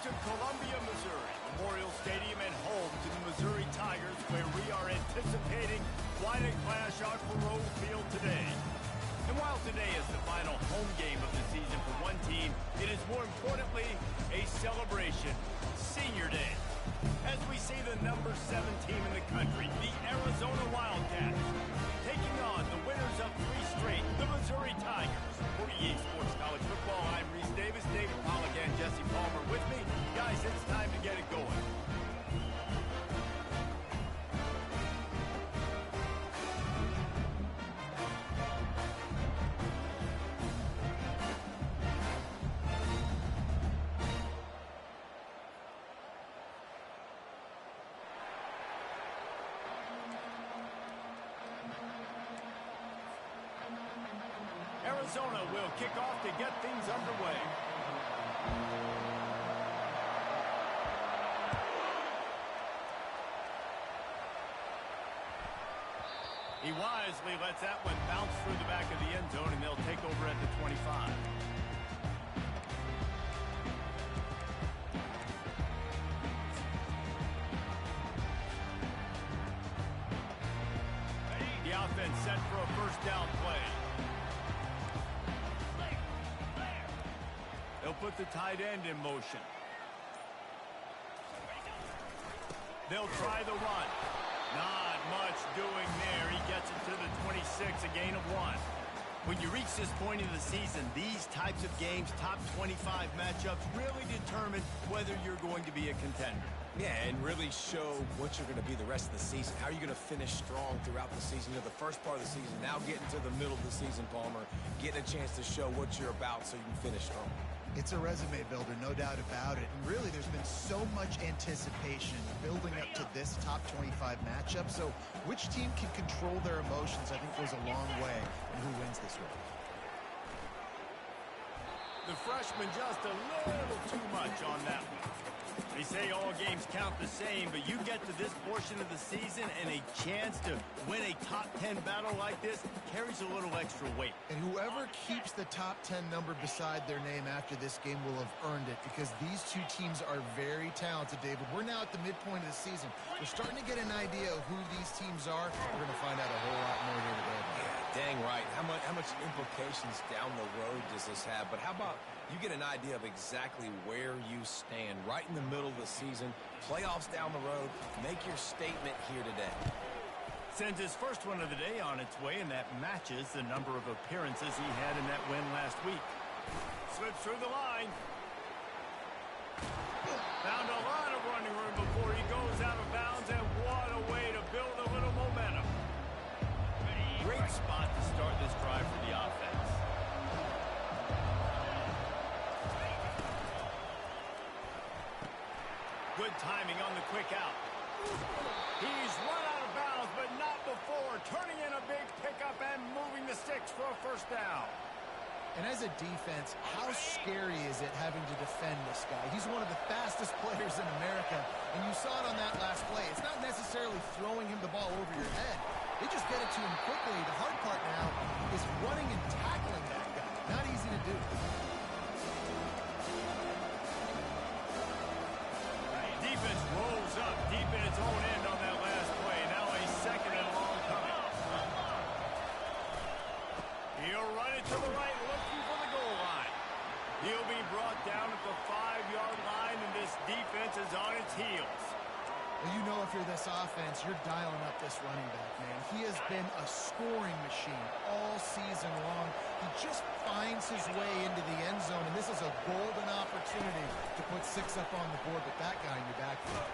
to Columbia, Missouri, Memorial Stadium and home to the Missouri Tigers, where we are anticipating quite a clash on Faurot Field today. And while today is the final home game of the season for one team, it is more importantly a celebration, Senior Day. As we see the number 7 team in the country, the Arizona Wildcats, taking on the winners of 3 straight, the Missouri Tigers. For EA Sports College Football, I'm Reese Davis, David Pollack, and Jesse Palmer with me. Guys, it's time to get it going. Arizona will kick off to get things underway. He wisely lets that one bounce through the back of the end zone, and they'll take over at the 25. The offense set for a first down play. They'll put the tight end in motion. They'll try the run. Not much doing there. He gets it to the 26, a gain of 1. When you reach this point in the season, these types of games, top 25 matchups, really determine whether you're going to be a contender. Yeah, and really show what you're going to be the rest of the season. How are you going to finish strong throughout the season? You know, the first part of the season, now getting to the middle of the season, Palmer, getting a chance to show what you're about so you can finish strong. It's a resume builder, no doubt about it. And really, there's been so much anticipation building up to this top 25 matchup. So which team can control their emotions, I think, goes a long way in who wins this one. The freshman just a little too much on that one. They say all games count the same, but you get to this portion of the season and a chance to win a top 10 battle like this carries a little extra weight. And whoever keeps the top 10 number beside their name after this game will have earned it, because these two teams are very talented, David. We're now at the midpoint of the season. We're starting to get an idea of who these teams are. We're going to find out a whole lot more here today. Yeah, dang right. How much implications down the road does this have? But how about you get an idea of exactly where you stand right in the middle of the season, playoffs down the road, make your statement here today. Sends his first one of the day on its way, and that matches the number of appearances he had in that win last week. Slips through the line. Found a lot of running room before he goes out of bounds, and what a way to build a little momentum. Great spot to start this drive for the offense. Good timing on the quick out. He's run out of bounds, but not before turning in a big pickup and moving the sticks for a first down. And as a defense, how scary is it having to defend this guy? He's one of the fastest players in America, and you saw it on that last play. It's not necessarily throwing him the ball over your head. They just get it to him quickly. The hard part now is running and tackling that guy. Not easy to do. Defense rolls up deep in its own end on that last play. Now a second and long coming. He'll run it to the right, looking for the goal line. He'll be brought down at the 5-yard line, and this defense is on its heels. Well, you know, if you're this offense, you're dialing up this running back, man. He has been a scoring machine all season long. He just finds his way into the end zone, and this is a golden opportunity to put 6 up on the board with that guy in your backfield.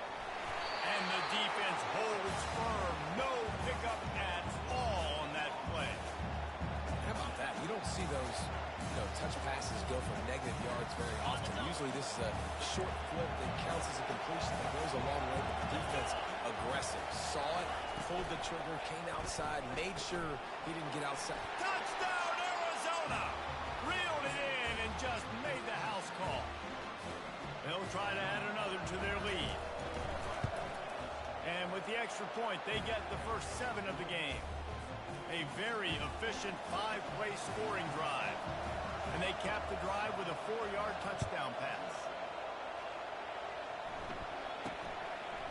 And the defense holds firm. No pickup at all on that play. How about that? You don't see those touch passes go for negative yards very often. Usually this is a short flip that counts as a completion that goes a long way, but the defense aggressive. Saw it, pulled the trigger, came outside, made sure he didn't get outside. Touchdown, Arizona! Reeled it in and just made the house call. They'll try to add another to their lead. And with the extra point, they get the first 7 of the game. A very efficient 5-play scoring drive. And they cap the drive with a 4-yard touchdown pass.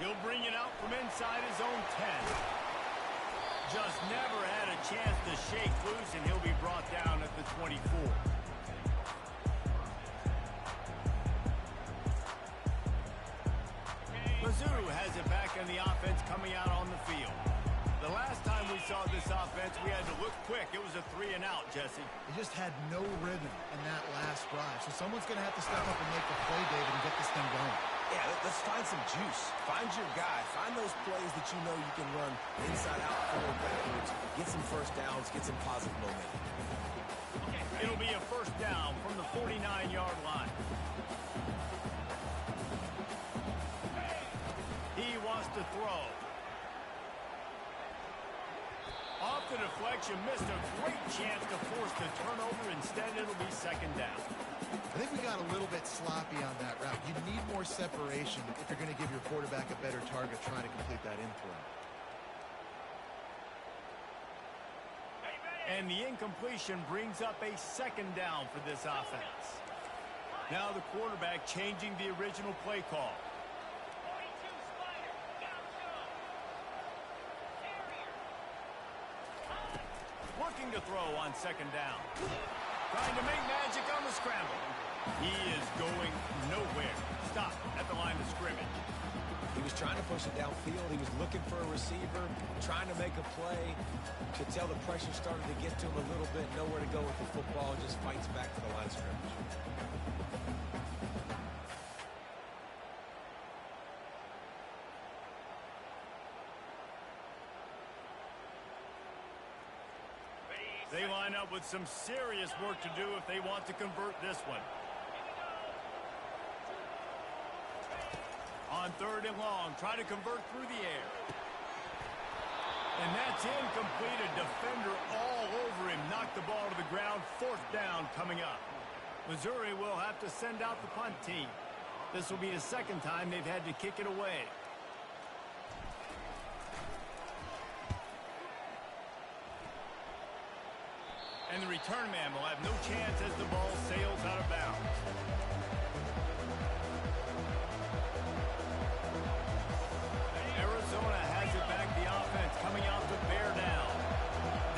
He'll bring it out from inside his own 10. Just never had a chance to shake loose, and he'll be brought down at the 24. Mizzou has it back in the offense coming out on the field. The last time we saw this offense, we had to look quick. It was a 3-and-out, Jesse. They just had no rhythm in that last drive. So someone's going to have to step up and make the play, David, and get this thing going. Yeah, let's find some juice. Find your guy. Find those plays that you know you can run inside out, forward, backwards. Get some first downs. Get some positive momentum. It'll be a first down from the 49-yard line. He wants to throw. Off the deflection, missed a great chance to force the turnover. Instead, it'll be second down. I think we got a little bit sloppy on that route. You need more separation if you're going to give your quarterback a better target trying to complete that in throw. And the incompletion brings up a second down for this offense. Now the quarterback changing the original play call. Looking to throw on second down. Trying to make magic on the scramble. He is going nowhere. Stop at the line of scrimmage. He was trying to push it downfield. He was looking for a receiver, trying to make a play. Could tell the pressure started to get to him a little bit. Nowhere to go with the football. Just fights back to the line of scrimmage. They line up with some serious work to do if they want to convert this one. On third and long, try to convert through the air. And that's incomplete. A defender all over him. Knocked the ball to the ground. Fourth down coming up. Missouri will have to send out the punt team. This will be the second time they've had to kick it away. And the return man will have no chance as the ball sails out of bounds. Arizona has it back. The offense coming out to bear down.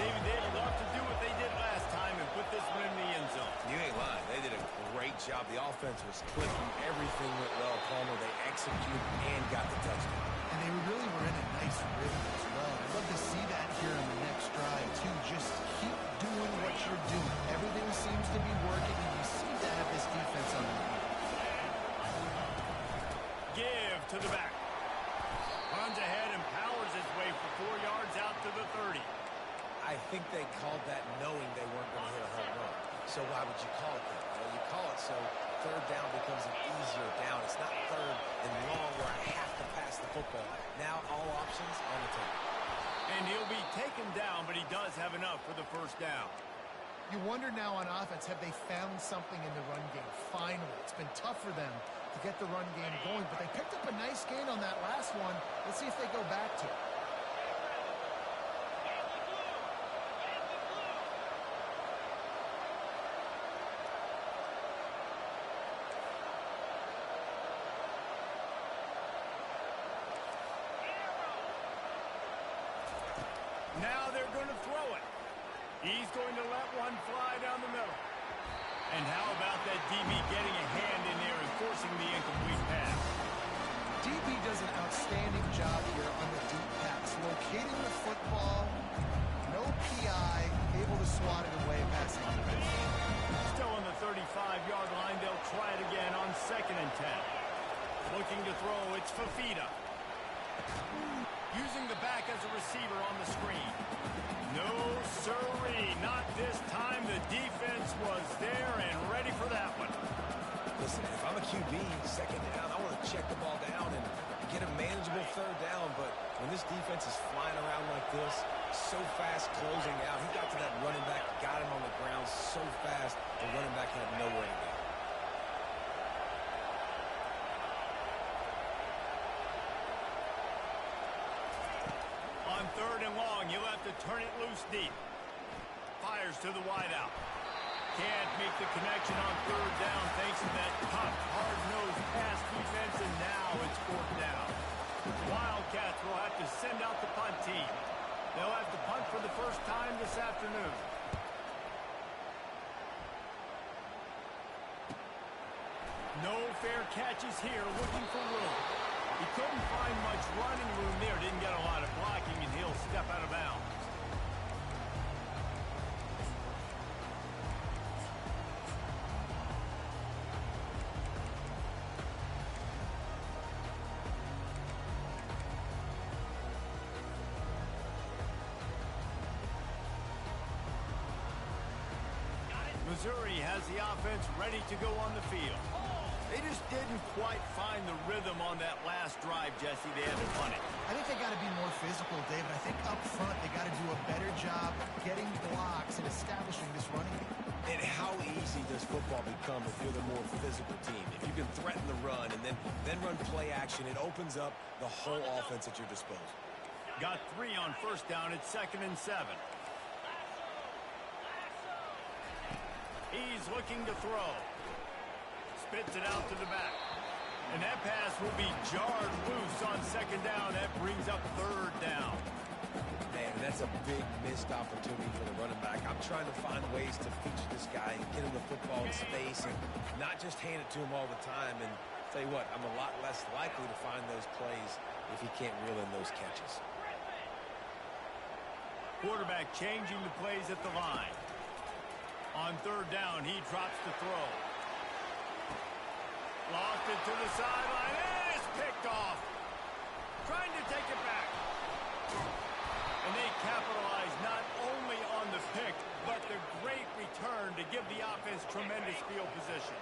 David, they'd love to do what they did last time and put this one in the end zone. You ain't lying. They did a great job. The offense was clicking. Everything went well, Palmer. They executed and got the touchdown. And they really were in a nice rhythm as well. I'd love to see that here in the next drive, too. Just keep doing what you're doing. Everything seems to be working, and you seem to have this defense on the field. Give to the back. Runs ahead and powers his way for 4 yards out to the 30. I think they called that knowing they weren't going to hit a home run. So why would you call it that? Well, you call it so third down becomes an easier down. It's not third and long where I have to pass the football. Now all options on the table. And he'll be taken down, but he does have enough for the first down. You wonder now on offense, have they found something in the run game? Finally. It's been tough for them to get the run game going, but they picked up a nice gain on that last one. Let's see if they go back to it. Now they're going to throw it. He's going to let one fly down the middle. And how about that DB getting a hand in there and forcing the incomplete pass? DB does an outstanding job here on the deep pass. Locating the football, no PI, able to swat it away passing defense. Still on the 35-yard line. They'll try it again on 2nd and 10. Looking to throw, it's Fafita. Using the back as a receiver on the screen. No, sirree, not this time. The defense was there and ready for that one. Listen, if I'm a QB, second down, I want to check the ball down and get a manageable third down. But when this defense is flying around like this, so fast closing out, he got to that running back, got him on the ground so fast, the running back had nowhere to go. On 3rd and long, you'll have to turn it loose deep. Fires to the wideout. Can't make the connection on 3rd down thanks to that tough, hard-nosed pass defense, and now it's 4th down. Wildcats will have to send out the punt team. They'll have to punt for the first time this afternoon. No fair catches here, looking for room. He couldn't find much running room there, didn't get a lot of blocking, and he'll step out of bounds. Missouri has the offense ready to go on the field. They just didn't quite find the rhythm on that last drive, Jesse. They had to punt it. I think they got to be more physical, David. I think up front they got to do a better job getting blocks and establishing this running game. And how easy does football become if you're the more physical team? If you can threaten the run and then run play action, it opens up the whole offense at your disposal. Got 3 on first down. It's 2nd and 7. He's looking to throw. Spits it out to the back. And that pass will be jarred loose on 2nd down. That brings up 3rd down. Man, that's a big missed opportunity for the running back. I'm trying to find ways to feature this guy and get him the football in space and not just hand it to him all the time. And tell you what, I'm a lot less likely to find those plays if he can't reel in those catches. Quarterback changing the plays at the line. On 3rd down, he drops the throw. Lost it to the sideline. And it's picked off. Trying to take it back. And they capitalize not only on the pick, but the great return to give the offense tremendous field position.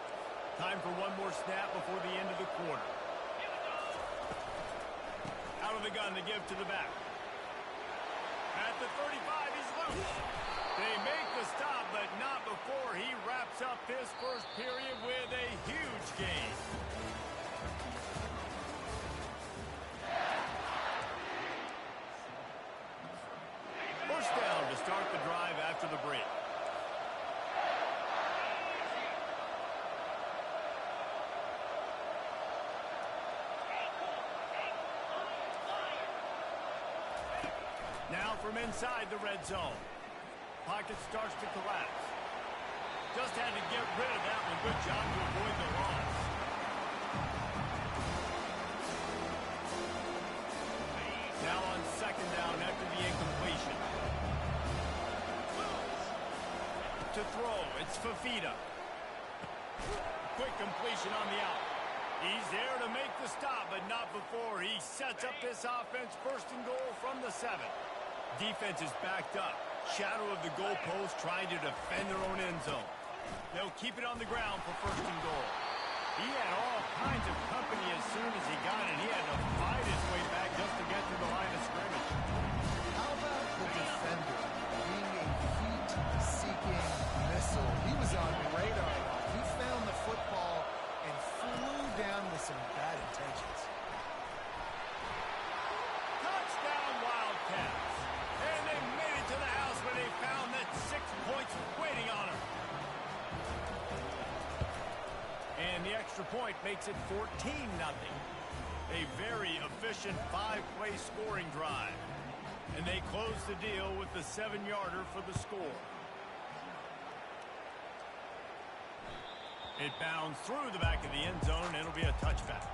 Time for one more snap before the end of the quarter. Out of the gun to give to the back. At the 35, he's loose. They make the stop, but not before he wraps up this first period with a huge gain. First down to start the drive after the break. Now from inside the red zone. Pocket starts to collapse. Just had to get rid of that one. Good job to avoid the loss. Now on 2nd down after the incompletion. To throw, it's Fafita. Quick completion on the out. He's there to make the stop, but not before he sets up this offense 1st and goal from the 7. Defense is backed up. Shadow of the goalpost trying to defend their own end zone. They'll keep it on the ground for 1st and goal. He had all kinds of company as soon as he got it. He had to fight his way back just to get to the line of scrimmage. How about the defender being a heat-seeking missile? He was on the radar. He found the football and flew down with some bad intentions. Touchdown Wildcats. And they made it to the house where they found that 6 points waiting on them. And the extra point makes it 14-0. A very efficient 5-play scoring drive. And they close the deal with the 7-yarder for the score. It bounds through the back of the end zone, and it'll be a touchback.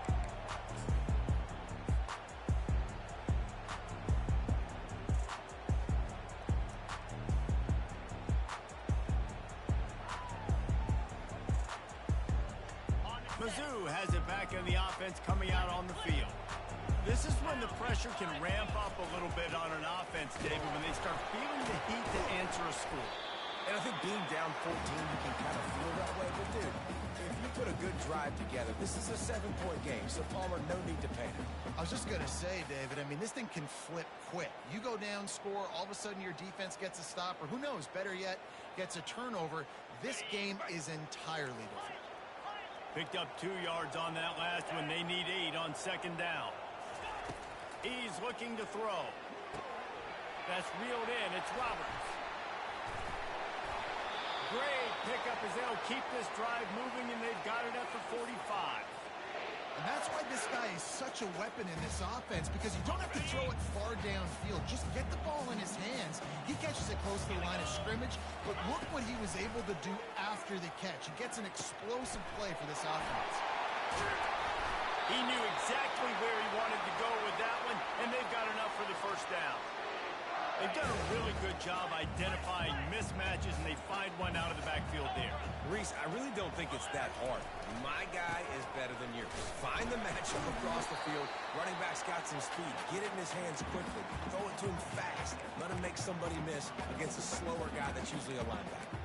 Mizzou has it back in the offense coming out on the field. This is when the pressure can ramp up a little bit on an offense, David, when they start feeling the heat to answer a score. And I think being down 14, you can kind of feel that way. But, dude, if you put a good drive together, this is a 7-point game, so Palmer, no need to panic. I was just going to say, David, I mean, this thing can flip quick. You go down, score, all of a sudden your defense gets a stop, or who knows, better yet, gets a turnover. This game is entirely different. Picked up 2 yards on that last one. They need 8 on 2nd down. He's looking to throw. That's reeled in. It's Roberts. Great pickup as they'll keep this drive moving, and they've got it at the 45. And that's why this guy is such a weapon in this offense, because you don't have to throw it far downfield. Just get the ball in his hands. He catches it close to the line of scrimmage, but look what he was able to do after the catch. He gets an explosive play for this offense. He knew exactly where he wanted to go with that one, and they've got enough for the first down. They've done a really good job identifying mismatches, and they find one out of the backfield there. Reese, I really don't think it's that hard. My guy is better than yours. Find the matchup across the field. Running back's got some speed. Get it in his hands quickly. Throw it to him fast. Let him make somebody miss against a slower guy that's usually a linebacker.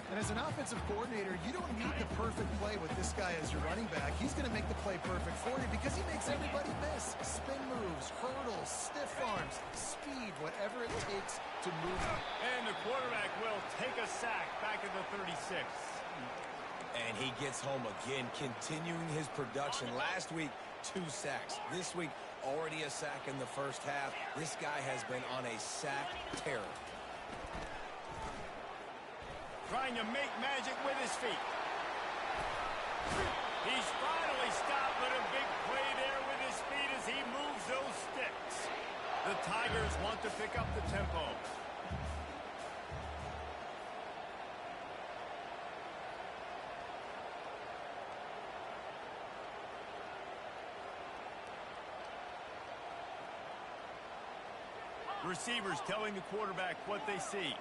And as an offensive coordinator, you don't need the perfect play with this guy as your running back. He's going to make the play perfect for you because he makes everybody miss. Spin moves, hurdles, stiff arms, speed, whatever it takes to move him. And the quarterback will take a sack back at the 36. And he gets home again, continuing his production. Last week, 2 sacks. This week, already a sack in the first half. This guy has been on a sack terror. Trying to make magic with his feet. He's finally stopped with a big play there with his feet as he moves those sticks. The Tigers want to pick up the tempo. Receivers telling the quarterback what they see.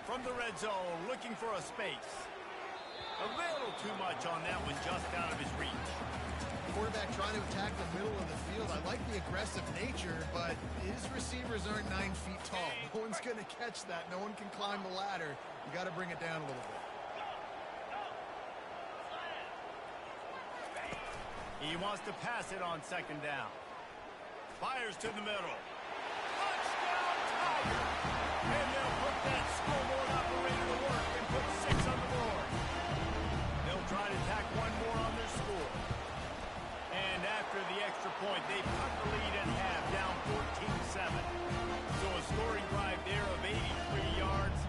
From the red zone, looking for a space. A little too much on that one, just out of his reach. Quarterback trying to attack the middle of the field. I like the aggressive nature, but his receivers aren't 9 feet tall. No one's going to catch that. No one can climb the ladder. You got to bring it down a little bit. He wants to pass it on second down. Fires to the middle. Touchdown, Tiger! And they'll put that scoreboard operator to work and put 6 on the board. They'll try to tack one more on their score. And after the extra point, they cut the lead in half, down 14-7. So a scoring drive there of 83 yards.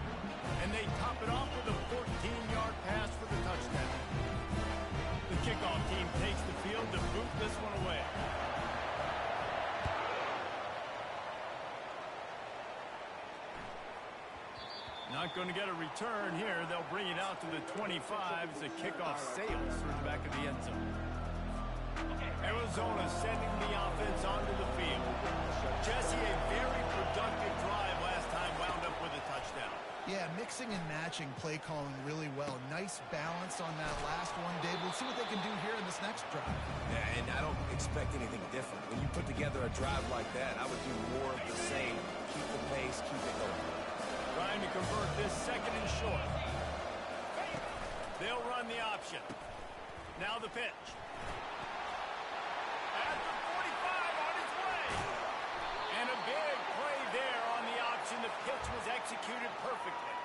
And they top it off with a 14-yard pass for the touchdown. The kickoff team takes the field to boot this one away. Not going to get a return here. They'll bring it out to the 25 as the kickoff sails through the back of the end zone. Arizona sending the offense onto the field. Jesse, a very productive drive last time, wound up with a touchdown. Yeah, mixing and matching play calling really well. Nice balance on that last one, Dave. We'll see what they can do here in this next drive. Yeah, and I don't expect anything different. When you put together a drive like that, I would do more of the same. Keep the pace, keep it going. Trying to convert this second and short. They'll run the option. Now the pitch. At the 45 on its way. And a big play there on the option. The pitch was executed perfectly.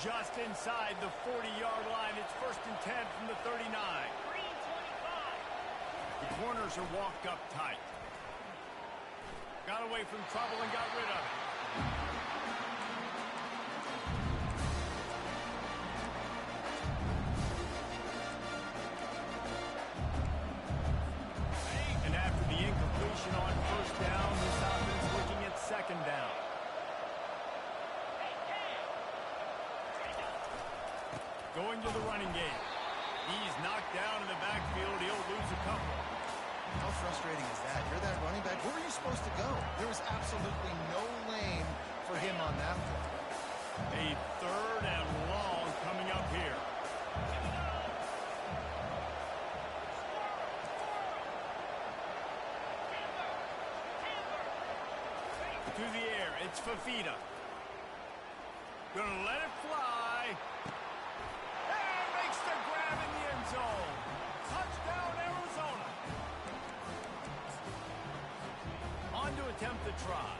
Just inside the 40-yard line. It's 1st and 10 from the 39. The corners are walked up tight. Got away from trouble and got rid of it. And after the incompletion on 1st down, this offense looking at 2nd down. Going to the running game. He's knocked down in the backfield. He'll lose a couple. How frustrating is that? You're that running back. Where were you supposed to go? There was absolutely no lane for him on that play. A 3rd and long coming up here. To the air. It's Fafita. Gonna let it fly. And makes the grab in the end zone. Touchdown, Arizona. On to attempt the try.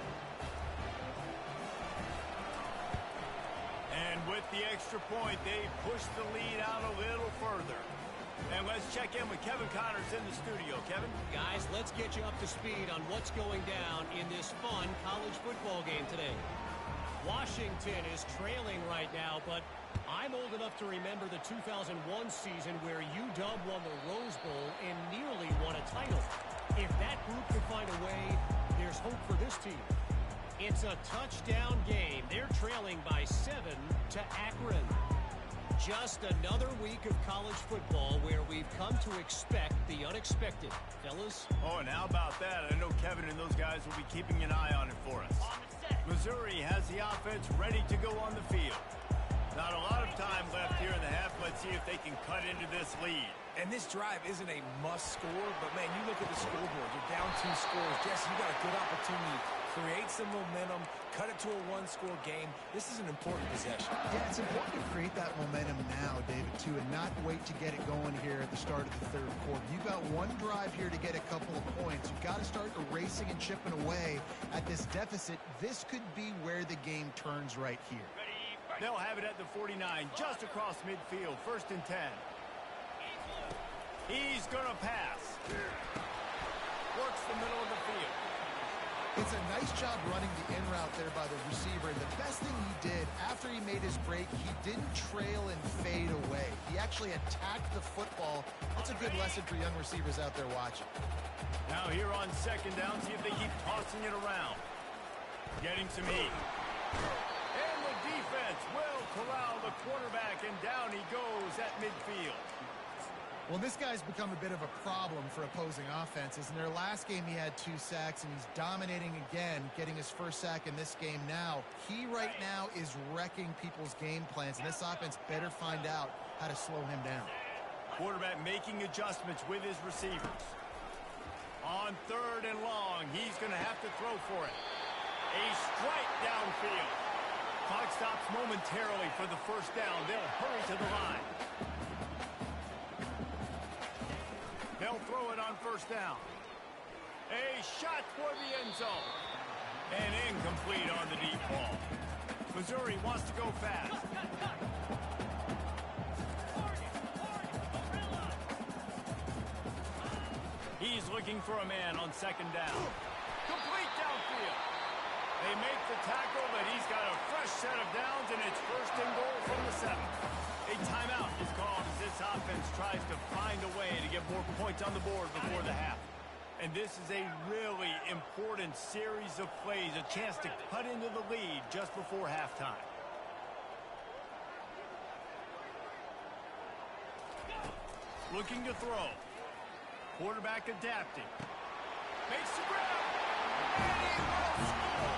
And with the extra point, they push the lead out a little further. And let's check in with Kevin Connors in the studio. Kevin? Guys, let's get you up to speed on what's going down in this fun college football game today. Washington is trailing right now, but I'm old enough to remember the 2001 season where UW won the Rose Bowl and nearly won a title. If that group can find a way, there's hope for this team. It's a touchdown game. They're trailing by 7 to Akron. Just another week of college football where we've come to expect the unexpected. Fellas? Oh, and how about that? I know Kevin and those guys will be keeping an eye on it for us. Missouri has the offense ready to go on the field. Not a lot of time left here in the half. Let's see if they can cut into this lead. And this drive isn't a must score, but, man, you look at the scoreboard. You're down 2 scores. Jesse, you got a good opportunity. Create some momentum. Cut it to a 1-score game. This is an important possession. Yeah, it's important to create that momentum now, David, too, and not wait to get it going here at the start of the third quarter. You've got one drive here to get a couple of points. You've got to start erasing and chipping away at this deficit. This could be where the game turns right here. They'll have it at the 49, just across midfield, 1st and 10. He's going to pass. Works the middle of the field. It's a nice job running the in route there by the receiver. And the best thing he did after he made his break, he didn't trail and fade away. He actually attacked the football. That's a good lesson for young receivers out there watching. Now here on 2nd down, see if they keep tossing it around. Getting some heat. And the defense will corral the quarterback, and down he goes at midfield. Well, this guy's become a bit of a problem for opposing offenses. In their last game, he had 2 sacks, and he's dominating again, getting his 1st sack in this game now. He right now is wrecking people's game plans, and this offense better find out how to slow him down. Quarterback making adjustments with his receivers. On 3rd and long, he's going to have to throw for it. A strike downfield. Clock stops momentarily for the 1st down. They'll hurry to the line. They'll throw it on 1st down. A shot toward the end zone. And incomplete on the deep ball. Missouri wants to go fast. He's looking for a man on 2nd down. Complete downfield. They make the tackle, but he's got a fresh set of downs, and it's 1st and goal from the 7. A timeout is called as this offense tries to find a way to get more points on the board before the half. And this is a really important series of plays, a chance to cut into the lead just before halftime. Looking to throw. Quarterback adapting. Makes the grab. And he will score.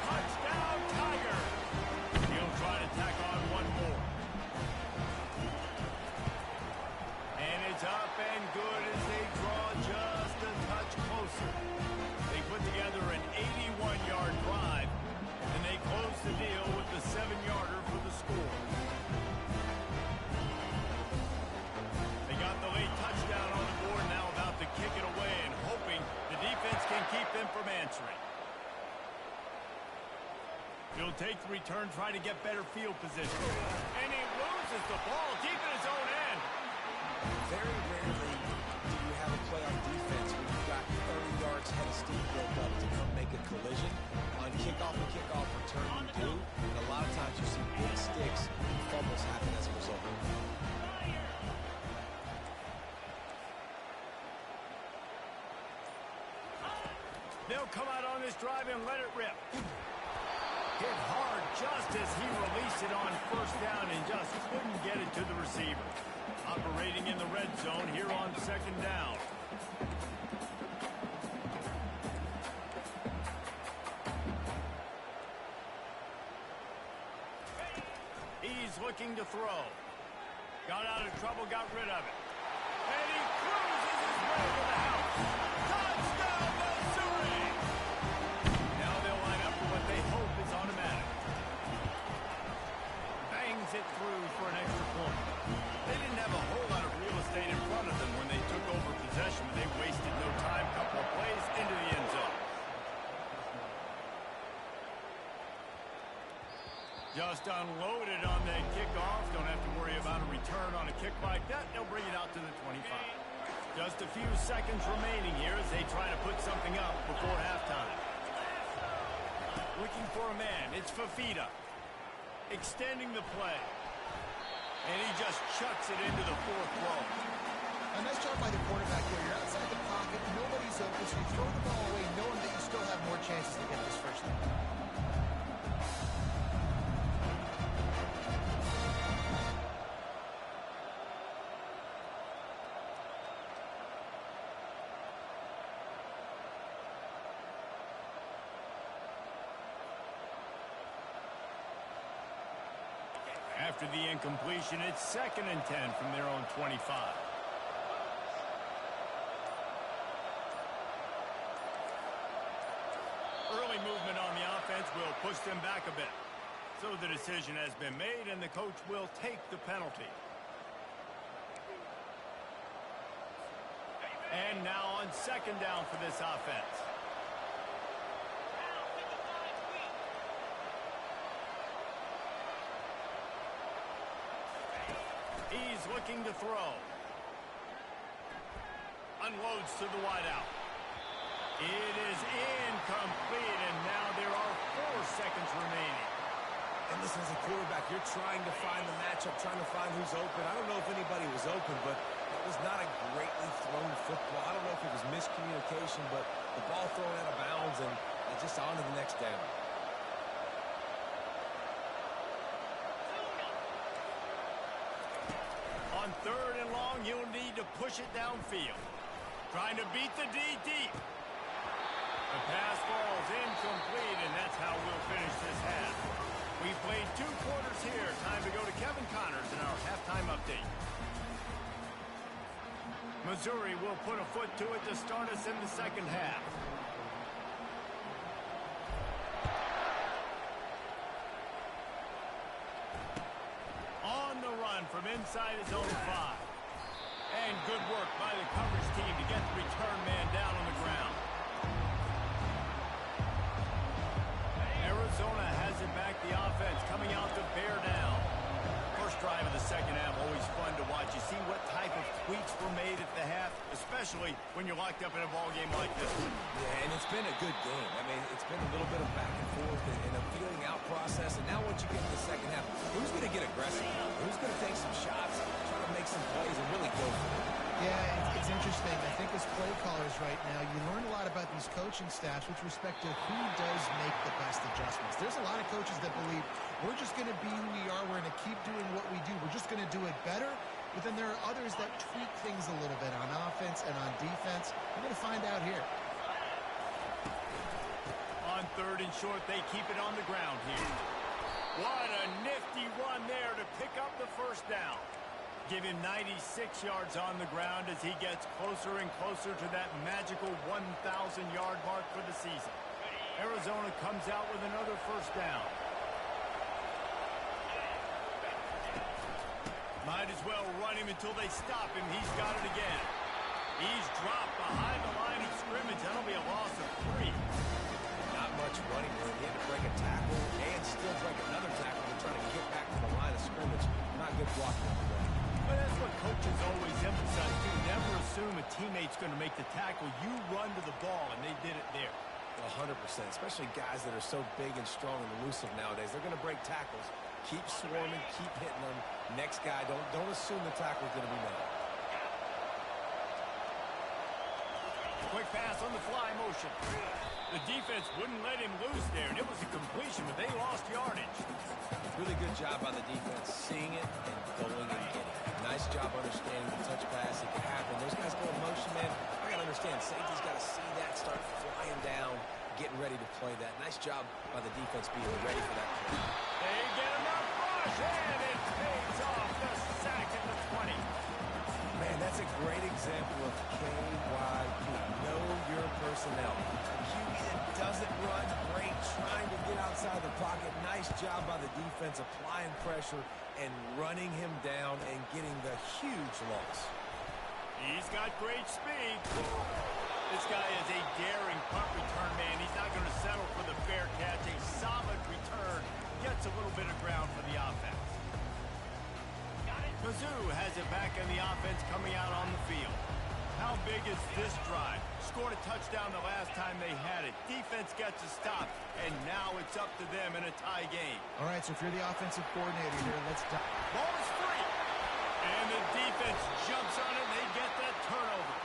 Touchdown, Tiger. He'll try to tack on one more. And it's up and good as they draw just a touch closer. They put together an 81-yard drive, and they close the deal with the 7-yarder for the score. They got the late touchdown on the board, now about to kick it away and hoping the defense can keep them from answering. He'll take the return, try to get better field position. And he loses the ball deep in his own end. Very rarely do you have a play on defense where you've got 30 yards head of steam built up to come make a collision. On kickoff and kickoff return you do, and a lot of times you see big sticks and fumbles happen as a result. They'll come out on this drive and let it rip. Hit hard just as he released it on 1st down and just couldn't get it to the receiver. Operating in the red zone here on 2nd down. He's looking to throw. Got out of trouble, got rid of it. And he cruises his way to the house. Touchdown, Missouri! Now they'll line up for what they hope is automatic. Bangs it through for an extra point. They didn't have a whole lot of real estate in front of them when they took over possession. They wasted no time, couple of plays into the end zone. Just unloaded on that kickoff. Don't have to worry about a return on a kick like that. They'll bring it out to to the 25. Just a few seconds remaining here as they try to put something up before halftime. Looking for a man. It's Fafita. Extending the play. And he just chucks it into the fourth row. A nice job by the quarterback there. You're outside the pocket. Nobody's open, so you throw the ball away knowing that you still have more chances to get this first down. After the incompletion, it's 2nd and 10 from their own 25. Early movement on the offense will push them back a bit. So the decision has been made, and the coach will take the penalty. And now on 2nd down for this offense. He's looking to throw. Unloads to the wideout. It is incomplete, and now there are 4 seconds remaining. And listen, as a quarterback, you're trying to find the matchup, trying to find who's open. I don't know if anybody was open, but it was not a greatly thrown football. I don't know if it was miscommunication, but the ball thrown out of bounds and just on to the next down. On 3rd and long, you'll need to push it downfield. Trying to beat the D deep. The pass falls incomplete, and that's how we'll finish this half. We've played 2 quarters here. Time to go to Kevin Connors in our halftime update. Missouri will put a foot to it to start us in the 2nd half. On the run from inside his own 5. And good work by the coverage team to get the return man down on the ground. Arizona has it back, the offense coming out to bear down. First drive of the 2nd half, always fun to watch. You see what type of tweaks were made at the half, especially when you're locked up in a ball game like this one. Yeah, and it's been a good game. I mean, it's been a little bit of back and forth and a feeling out process. And now once you get to the 2nd half, who's going to get aggressive? Who's going to take some shots, try to make some plays, and really go for it? Yeah, it's interesting. I think as play callers right now, you learn a lot about these coaching staffs with respect to who does make the best adjustments. There's a lot of coaches that believe we're just going to be who we are. We're going to keep doing what we do. We're just going to do it better. But then there are others that tweak things a little bit on offense and on defense. We're going to find out here. On 3rd and short, they keep it on the ground here. What a nifty run there to pick up the first down. Give him 96 yards on the ground as he gets closer and closer to that magical 1,000-yard mark for the season. Arizona comes out with another first down. Might as well run him until they stop him. He's got it again. He's dropped behind the line of scrimmage. That'll be a loss of 3. Not much running room. He had to break a tackle and still break another tackle to try to get back to the line of scrimmage. Not good blocking on the way. But that's what coaches always emphasize, too. Never assume a teammate's going to make the tackle. You run to the ball, and they did it there. 100%, especially guys that are so big and strong and elusive nowadays. They're going to break tackles. Keep swarming, keep hitting them. Next guy, don't assume the tackle's going to be made. Quick pass on the fly motion. The defense wouldn't let him loose there, and it was a completion, but they lost yardage. Really good job by the defense, seeing it and going and getting it. Nice job understanding the touch pass. It can happen. Those guys go in motion, man. I got to understand, safety's got to see that, start flying down, getting ready to play that. Nice job by the defense being ready for that play. They get him up, rush, and it pays off the sack at the 20. Man, that's a great example of KYP. Know your personnel. A QB that doesn't run great, trying to get outside the pocket. Nice job by the defense, applying pressure and running him down and getting the huge loss. He's got great speed. This guy is a daring punt return man. He's not going to settle for the fair catch. A solid return. Gets a little bit of ground for the offense. Mizzou has it back in the offense coming out on the field. How big is this drive? Scored a touchdown the last time they had it. Defense gets a stop, and now it's up to them in a tie game. All right, so if you're the offensive coordinator here, let's dive. Ball is free. And the defense jumps on it, and they get that turnover.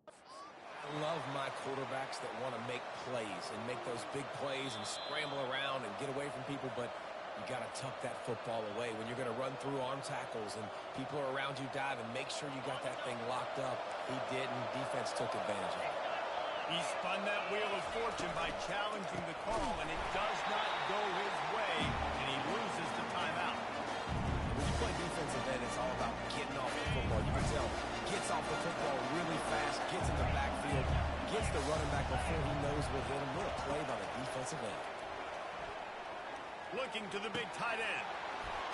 I love my quarterbacks that want to make plays and make those big plays and scramble around and get away from people, but you got to tuck that football away when you're going to run through arm tackles and people are around you diving. Make sure you got that thing locked up. He did, and defense took advantage of it. He spun that wheel of fortune by challenging the call, and it does not go his way, and he loses the timeout. When you play defensive end, it's all about getting off the football. You can tell, gets off the football really fast, gets in the backfield, gets the running back before he knows what hit him. What a play by the defensive end. Looking to the big tight end.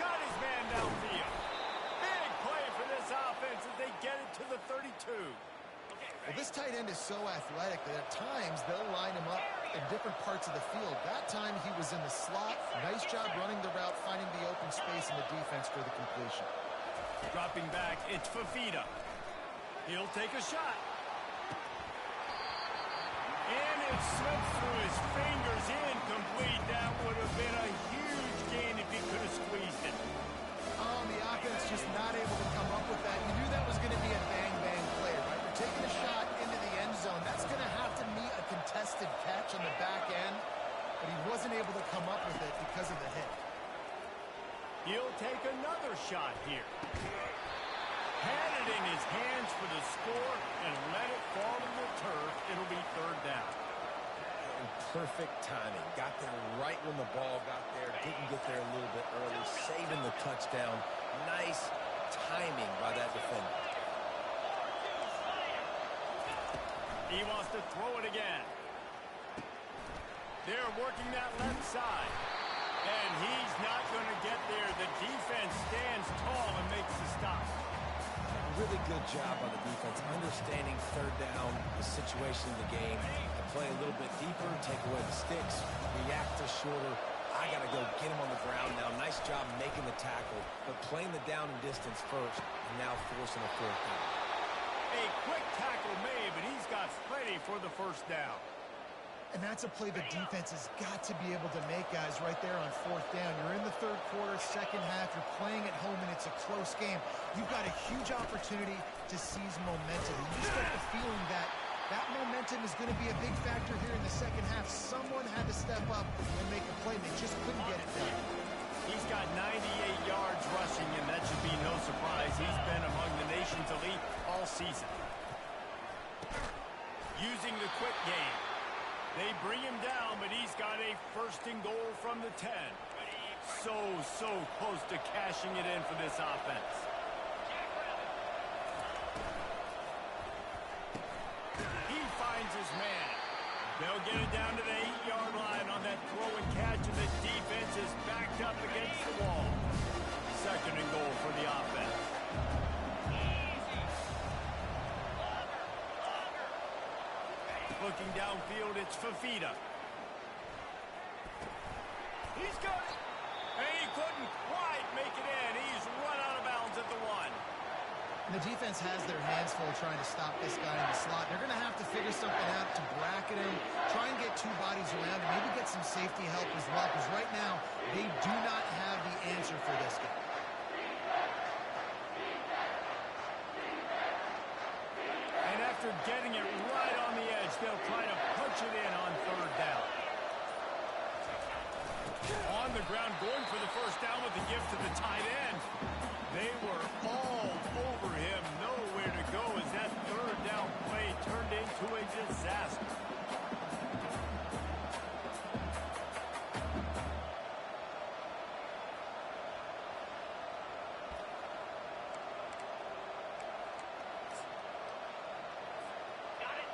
Got his man downfield. Big play for this offense as they get it to the 32. Well, this tight end is so athletic that at times they'll line him up in different parts of the field. That time he was in the slot. Nice job running the route, finding the open space in the defense for the completion. Dropping back, it's Fafita. He'll take a shot. And it slips through his fingers, incomplete. That would have been a huge gain if he could have squeezed it. Oh, the offense just not able to come up with that. You knew that was going to be a bang-bang play, right? You're taking a shot into the end zone. That's going to have to meet a contested catch on the back end, but he wasn't able to come up with it because of the hit. He'll take another shot here. Had it in his hands for the score and let it fall to the turf. It'll be third down. And perfect timing. Got there right when the ball got there. Didn't get there a little bit early. Saving the touchdown. Nice timing by that defender. He wants to throw it again. They're working that left side. And he's not going to get there. The defense stands tall and makes the stop. Really good job by the defense, understanding third down, the situation of the game, and play a little bit deeper, take away the sticks, react to shorter. I got to go get him on the ground now. Nice job making the tackle, but playing the down and distance first, and now forcing a fourth down. A quick tackle made, but he's got plenty for the first down. And that's a play the defense has got to be able to make, guys, right there on fourth down. You're in the third quarter, second half. You're playing at home, and it's a close game. You've got a huge opportunity to seize momentum. You just get the feeling that that momentum is going to be a big factor here in the second half. Someone had to step up and make a play. They just couldn't get it done. He's got 98 yards rushing, and that should be no surprise. He's been among the nation's elite all season. Using the quick game. They bring him down, but he's got a first and goal from the 10. So close to cashing it in for this offense. He finds his man. They'll get it down to the 8-yard line on that throw and catch, and the defense is backed up against the wall. Second and goal for the offense. Looking downfield, it's Fafita. He's got it. And he couldn't quite make it in. He's run out of bounds at the 1. And the defense has their hands full trying to stop this guy in the slot. They're going to have to figure something out to bracket him, try and get two bodies around him, maybe get some safety help as well, because right now they do not have the answer for this guy. And after getting it right on the edge, they'll try to punch it in on third down. On the ground, going for the first down with the gift to the tight end. They were all over him. Nowhere to go as that third down play turned into a disaster.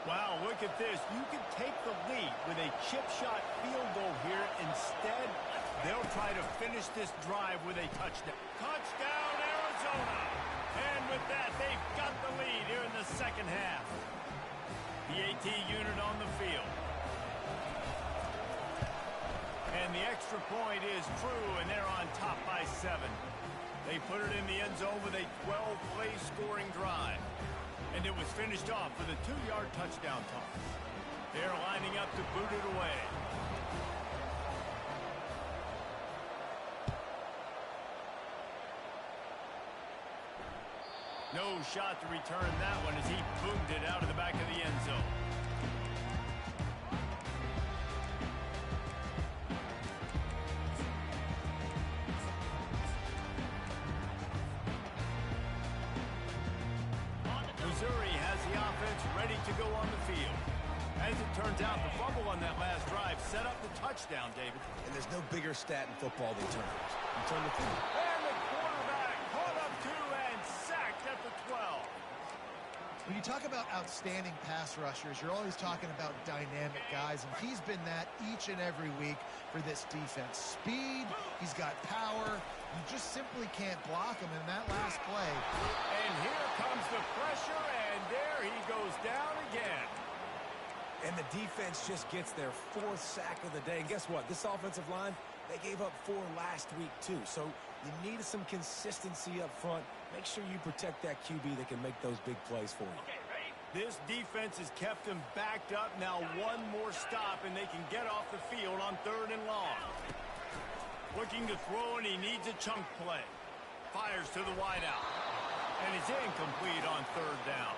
Wow, look at this. You can take the lead with a chip shot field goal here. Instead, they'll try to finish this drive with a touchdown. Touchdown, Arizona! And with that, they've got the lead here in the second half. The AT unit on the field. And the extra point is true, and they're on top by They put it in the end zone with a 12-play scoring drive. And it was finished off with a 2-yard touchdown toss. They're lining up to boot it away. No shot to return that one as he boomed it out of the back of the end zone. Missouri has the offense ready to go on the field. As it turns out, the fumble on that last drive set up the touchdown, David. And there's no bigger stat in football than turnovers. You turn the field. And the quarterback caught up to and sacked at the 12. When you talk about outstanding pass rushers, you're always talking about dynamic guys, and he's been that each and every week for this defense. Speed, he's got power. You just simply can't block him in that last play. And here comes the pressure, and there he goes down again. And the defense just gets their 4th sack of the day. And guess what? This offensive line, they gave up 4 last week, too. So you need some consistency up front. Make sure you protect that QB that can make those big plays for you. This defense has kept them backed up. Now one more stop, and they can get off the field on 3rd and long. Looking to throw, and he needs a chunk play. Fires to the wideout. And it's incomplete on 3rd down.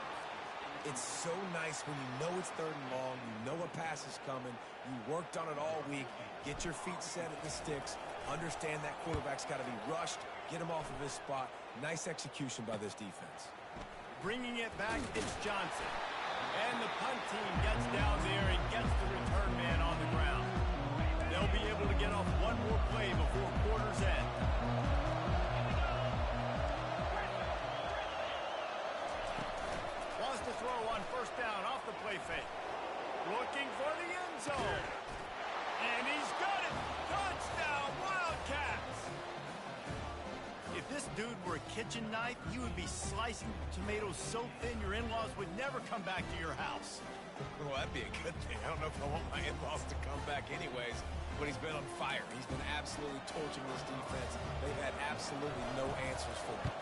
It's so nice when you know it's 3rd and long, you know a pass is coming, you worked on it all week, get your feet set at the sticks, understand that quarterback's got to be rushed, get him off of his spot. Nice execution by this defense. Bringing it back, it's Johnson. And the punt team gets down there and gets the return man on the ground. They'll be able to get off one more play before quarter's end. Wants to throw on 1st down off the play fake. Looking for the end zone. And he's got it. Touchdown, Wildcats. If this dude were a kitchen knife, he would be slicing tomatoes so thin your in-laws would never come back to your house. Well, that'd be a good thing. I don't know if I want my in-laws to come back anyways, but he's been on fire. He's been absolutely torching this defense. They've had absolutely no answers for him.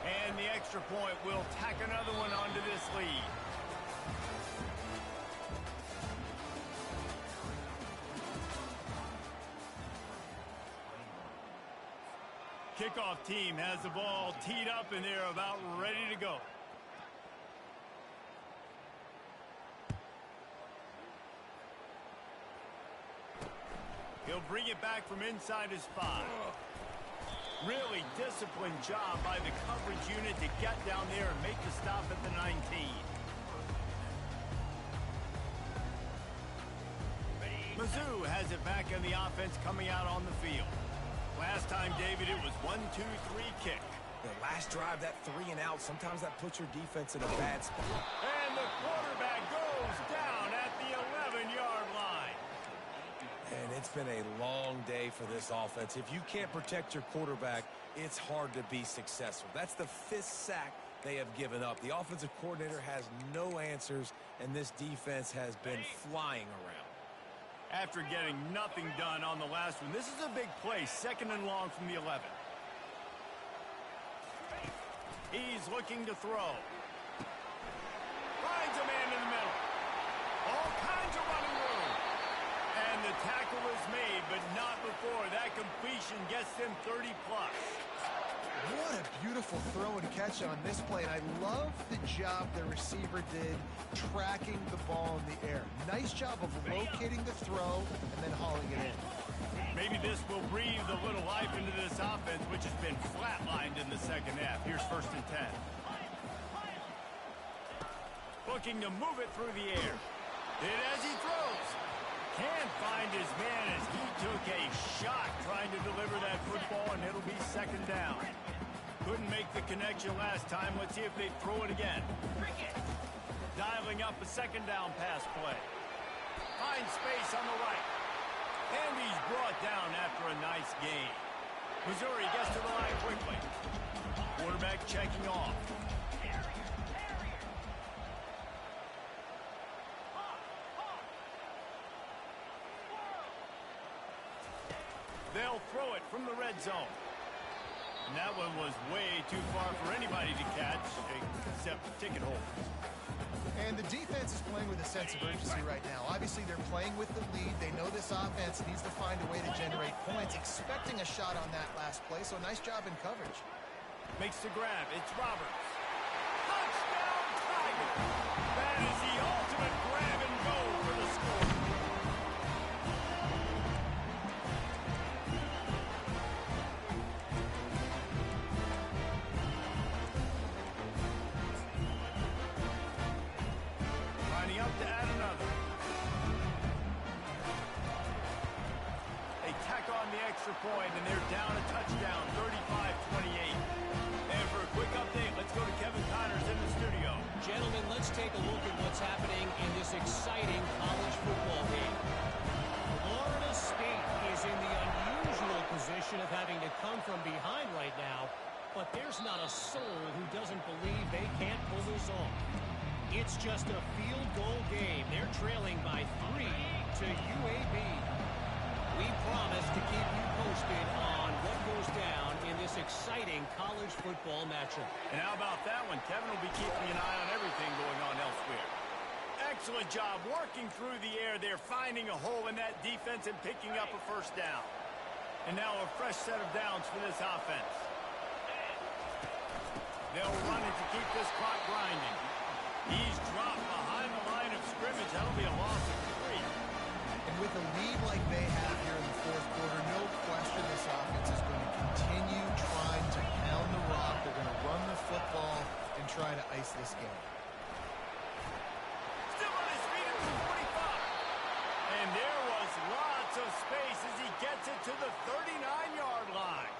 And the extra point will tack another one onto this lead. Kickoff team has the ball teed up, and they're about ready to go. He'll bring it back from inside his 5. Really disciplined job by the coverage unit to get down there and make the stop at the 19. Mizzou has it back in the offense coming out on the field. Last time, David, it was 1-2-3 kick. The last drive, that 3 and out, sometimes that puts your defense in a bad spot. And the quarterback goes down at the 11-yard line. And it's been a long day for this offense. If you can't protect your quarterback, it's hard to be successful. That's the 5th sack they have given up. The offensive coordinator has no answers, and this defense has been flying around. After getting nothing done on the last one, this is a big play, 2nd and long from the 11. He's looking to throw. Finds a man in the middle. All kinds of running room. And the tackle is made, but not before that completion gets them 30-plus. What a beautiful throw and catch on this play. And I love the job the receiver did tracking the ball in the air. Nice job of locating the throw and then hauling it in. Maybe this will breathe a little life into this offense, which has been flatlined in the 2nd half. Here's 1st and 10. Looking to move it through the air. And as he throws, can't find his man as he took a shot trying to deliver that football, and it'll be 2nd down. Couldn't make the connection last time. Let's see if they throw it again. Dialing up a 2nd down pass play. Finds space on the right. And he's brought down after a nice gain. Missouri gets to the line quickly. Quarterback checking off. They'll throw it from the red zone. And that one was way too far for anybody to catch, except ticket holders. And the defense is playing with a sense of urgency right now. Obviously, they're playing with the lead. They know this offense needs to find a way to generate points, expecting a shot on that last play, so nice job in coverage. Makes the grab. It's Roberts. Touchdown, Tigers! That is the ultimate grab and go for the score. Lining up to add another. They tack on the extra point, and they're down a touchdown, 35-28. And for a quick update, let's go to Kevin Connors in the studio. Gentlemen, let's take a look at what's happening in this exciting college football game. Florida State is in the unusual position of having to come from behind right now, but there's not a soul who doesn't believe they can't pull this off. It's just a field goal game. They're trailing by 3 to UAB. We promise to keep you posted on what goes down in this exciting college football matchup. And how about that one? Kevin will be keeping an eye on everything going on elsewhere. Excellent job working through the air there, finding a hole in that defense and picking up a first down. And now a fresh set of downs for this offense. They'll run it to keep this clock grinding. He's dropped behind the line of scrimmage. That'll be a loss of 3. And with a lead like they have here in the fourth quarter, no question this offense is going to continue trying to pound the rock. They're going to run the football and try to ice this game. Still on his feet at the 45. And there was lots of space as he gets it to the 39-yard line.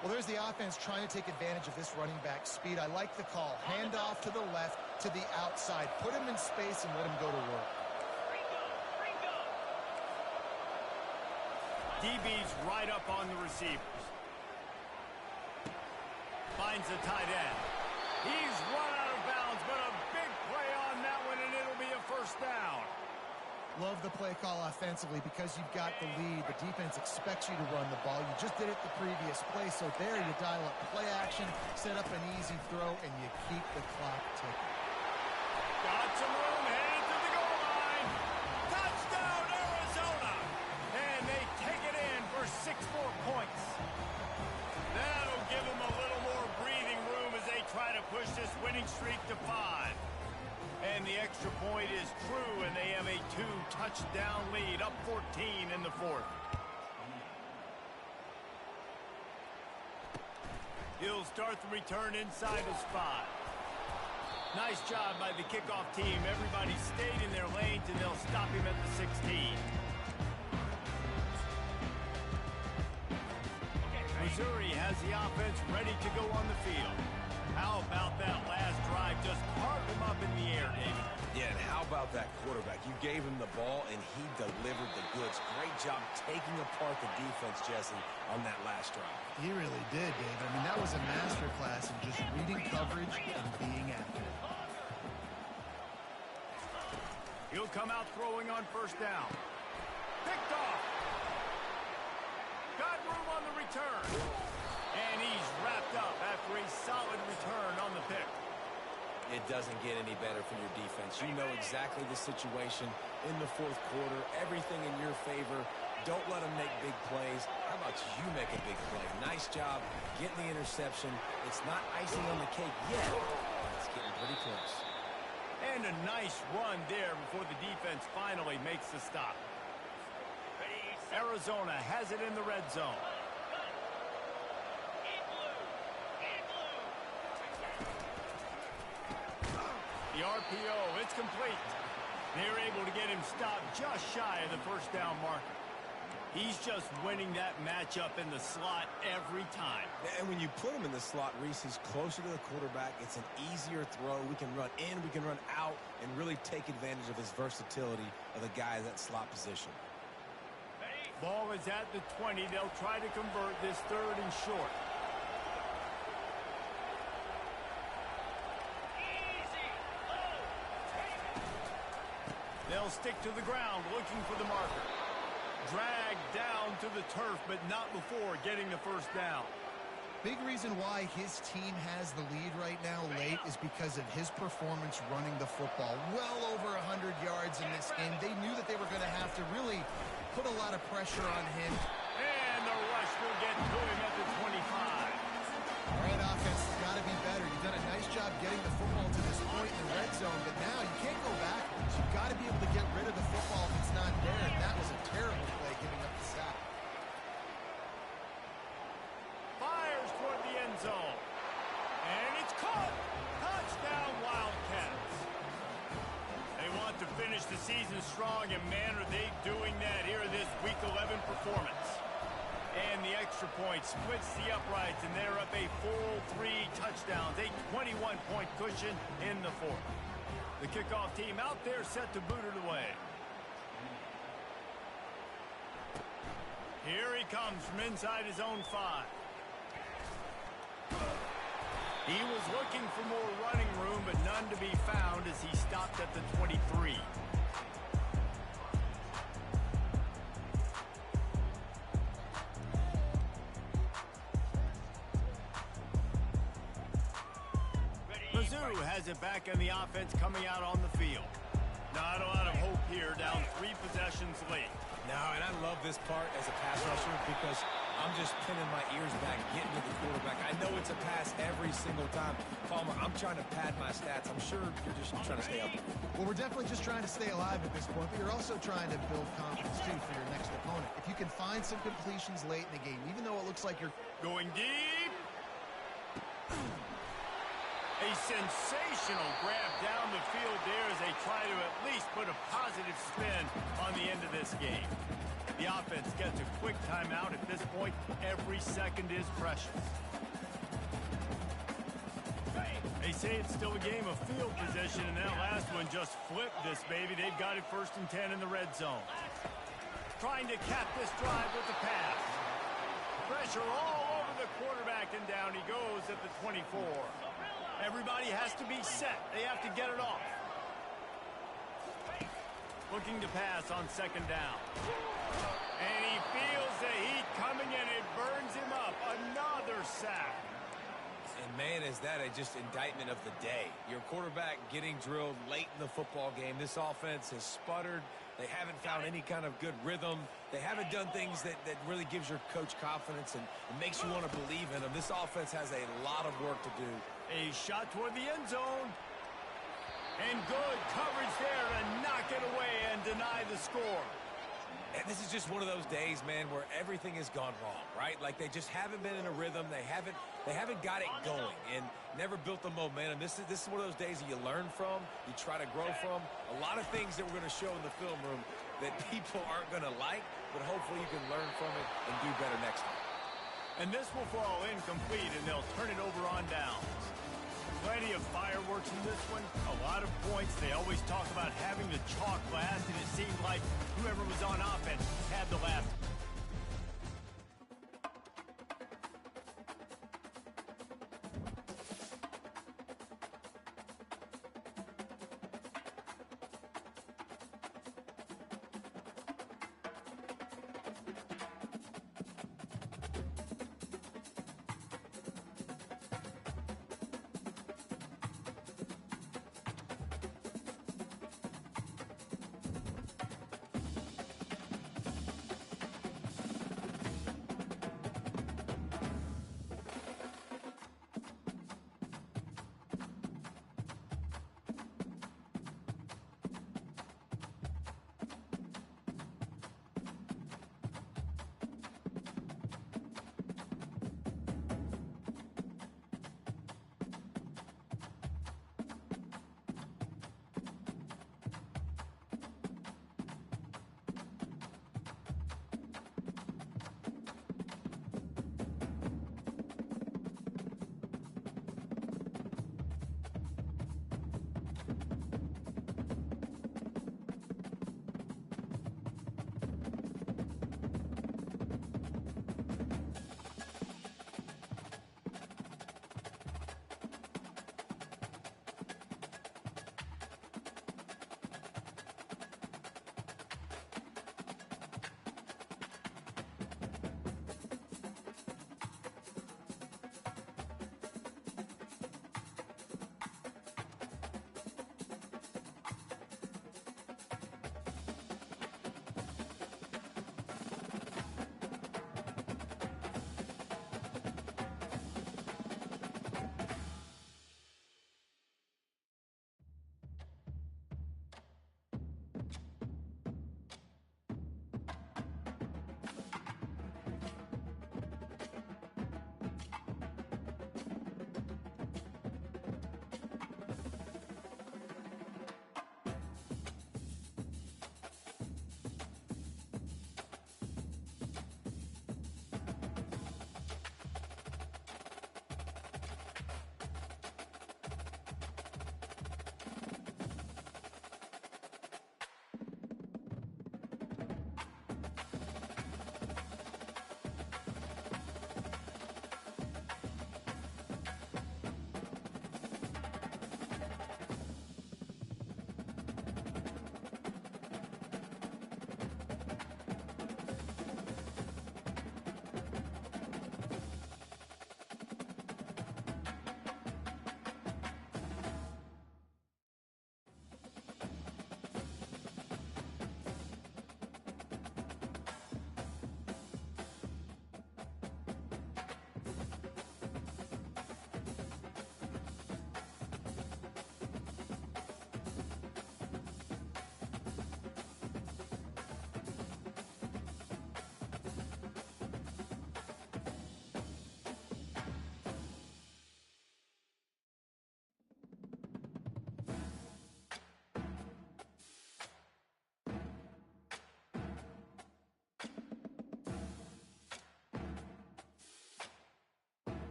Well, there's the offense trying to take advantage of this running back speed. I like the call. Hand off to the left, to the outside. Put him in space and let him go to work. DB's right up on the receivers. Finds the tight end. He's run out of bounds, but a big play on that one, and it'll be a first down. Love the play call offensively because you've got the lead. The defense expects you to run the ball. You just did it the previous play, so there you dial up play action, set up an easy throw, and you keep the clock ticking. Got some room, headed to the goal line. Touchdown, Arizona! And they take it in for 6 more points. That'll give them a little more breathing room as they try to push this winning streak to 5. And the extra point is true, and they have a 2-touchdown lead, up 14 in the fourth. He'll start the return inside his 5. Nice job by the kickoff team. Everybody stayed in their lanes, and they'll stop him at the 16. Missouri has the offense ready to go on the field. How about that last drive? Just carved him up in the air, David. Yeah, and how about that quarterback? You gave him the ball, and he delivered the goods. Great job taking apart the defense, Jesse, on that last drive. He really did, David. I mean, that was a masterclass in just reading coverage and being accurate. He'll come out throwing on first down. Picked off. Got room on the return. And he's wrapped up after a solid return on the pick. It doesn't get any better for your defense. You know exactly the situation in the fourth quarter. Everything in your favor. Don't let them make big plays. How about you make a big play? Nice job getting the interception. It's not icing on the cake yet, but it's getting pretty close. And a nice run there before the defense finally makes the stop. Arizona has it in the red zone. The RPO, it's complete. They're able to get him stopped just shy of the first down marker. He's just winning that matchup in the slot every time. And when you put him in the slot, Reese, he's closer to the quarterback. It's an easier throw. We can run in, we can run out, and really take advantage of his versatility of the guy in that slot position. Ball is at the 20. They'll try to convert this 3rd and short. They'll stick to the ground looking for the marker. Dragged down to the turf, but not before getting the first down. Big reason why his team has the lead right now late is because of his performance running the football. Well over 100 yards in this game. They knew that they were going to have to really put a lot of pressure on him. And the rush will get to him at the 25. All right, offense has got to be better. You've done a nice job getting the football to this point in the red zone, but now you can't go backwards. You've got to be able to get rid of the football if it's not there, and that was a terrible play giving up the sack. Fires toward the end zone. And it's caught. Touchdown, Wildcats. They want to finish the season strong, and man, are they doing that here in this Week 11 performance. And the extra point splits the uprights, and they're up a full 3 touchdowns, a 21-point cushion in the fourth. The kickoff team out there set to boot it away. Here he comes from inside his own 5. He was looking for more running room, but none to be found as he stopped at the 23. Mizzou has it back on the offense coming out on the field. Not a lot of hope here, down 3 possessions late. No, and I love this part as a pass rusher because I'm just pinning my ears back, getting to the quarterback. I know it's a pass every single time. Palmer, I'm trying to pad my stats. I'm sure you're just trying to stay up. Well, we're definitely just trying to stay alive at this point, but you're also trying to build confidence, too, for your next opponent. If you can find some completions late in the game, even though it looks like you're going deep. A sensational grab down the field there as they try to at least put a positive spin on the end of this game. The offense gets a quick timeout at this point. Every second is precious. They say it's still a game of field position, and that last one just flipped this baby. They've got it 1st and 10 in the red zone. Trying to cap this drive with the pass. Pressure all over the quarterback, and down he goes at the 24. Everybody has to be set. They have to get it off. Looking to pass on 2nd down. And he feels the heat coming in. It burns him up. Another sack. And, man, is that just indictment of the day. Your quarterback getting drilled late in the football game. This offense has sputtered. They haven't found any kind of good rhythm. They haven't done things that really gives your coach confidence and makes you want to believe in them. This offense has a lot of work to do. A shot toward the end zone. And good coverage there to knock it away and deny the score. And this is just one of those days, man, where everything has gone wrong, right? Like they just haven't been in a rhythm. They haven't got it going and never built the momentum. This is one of those days that you learn from, you try to grow from. A lot of things that we're going to show in the film room that people aren't going to like, but hopefully you can learn from it and do better next time. And this will fall incomplete, and they'll turn it over on downs. Plenty of fireworks in this one, a lot of points. They always talk about having the chalk last, and it seemed like whoever was on offense had the last.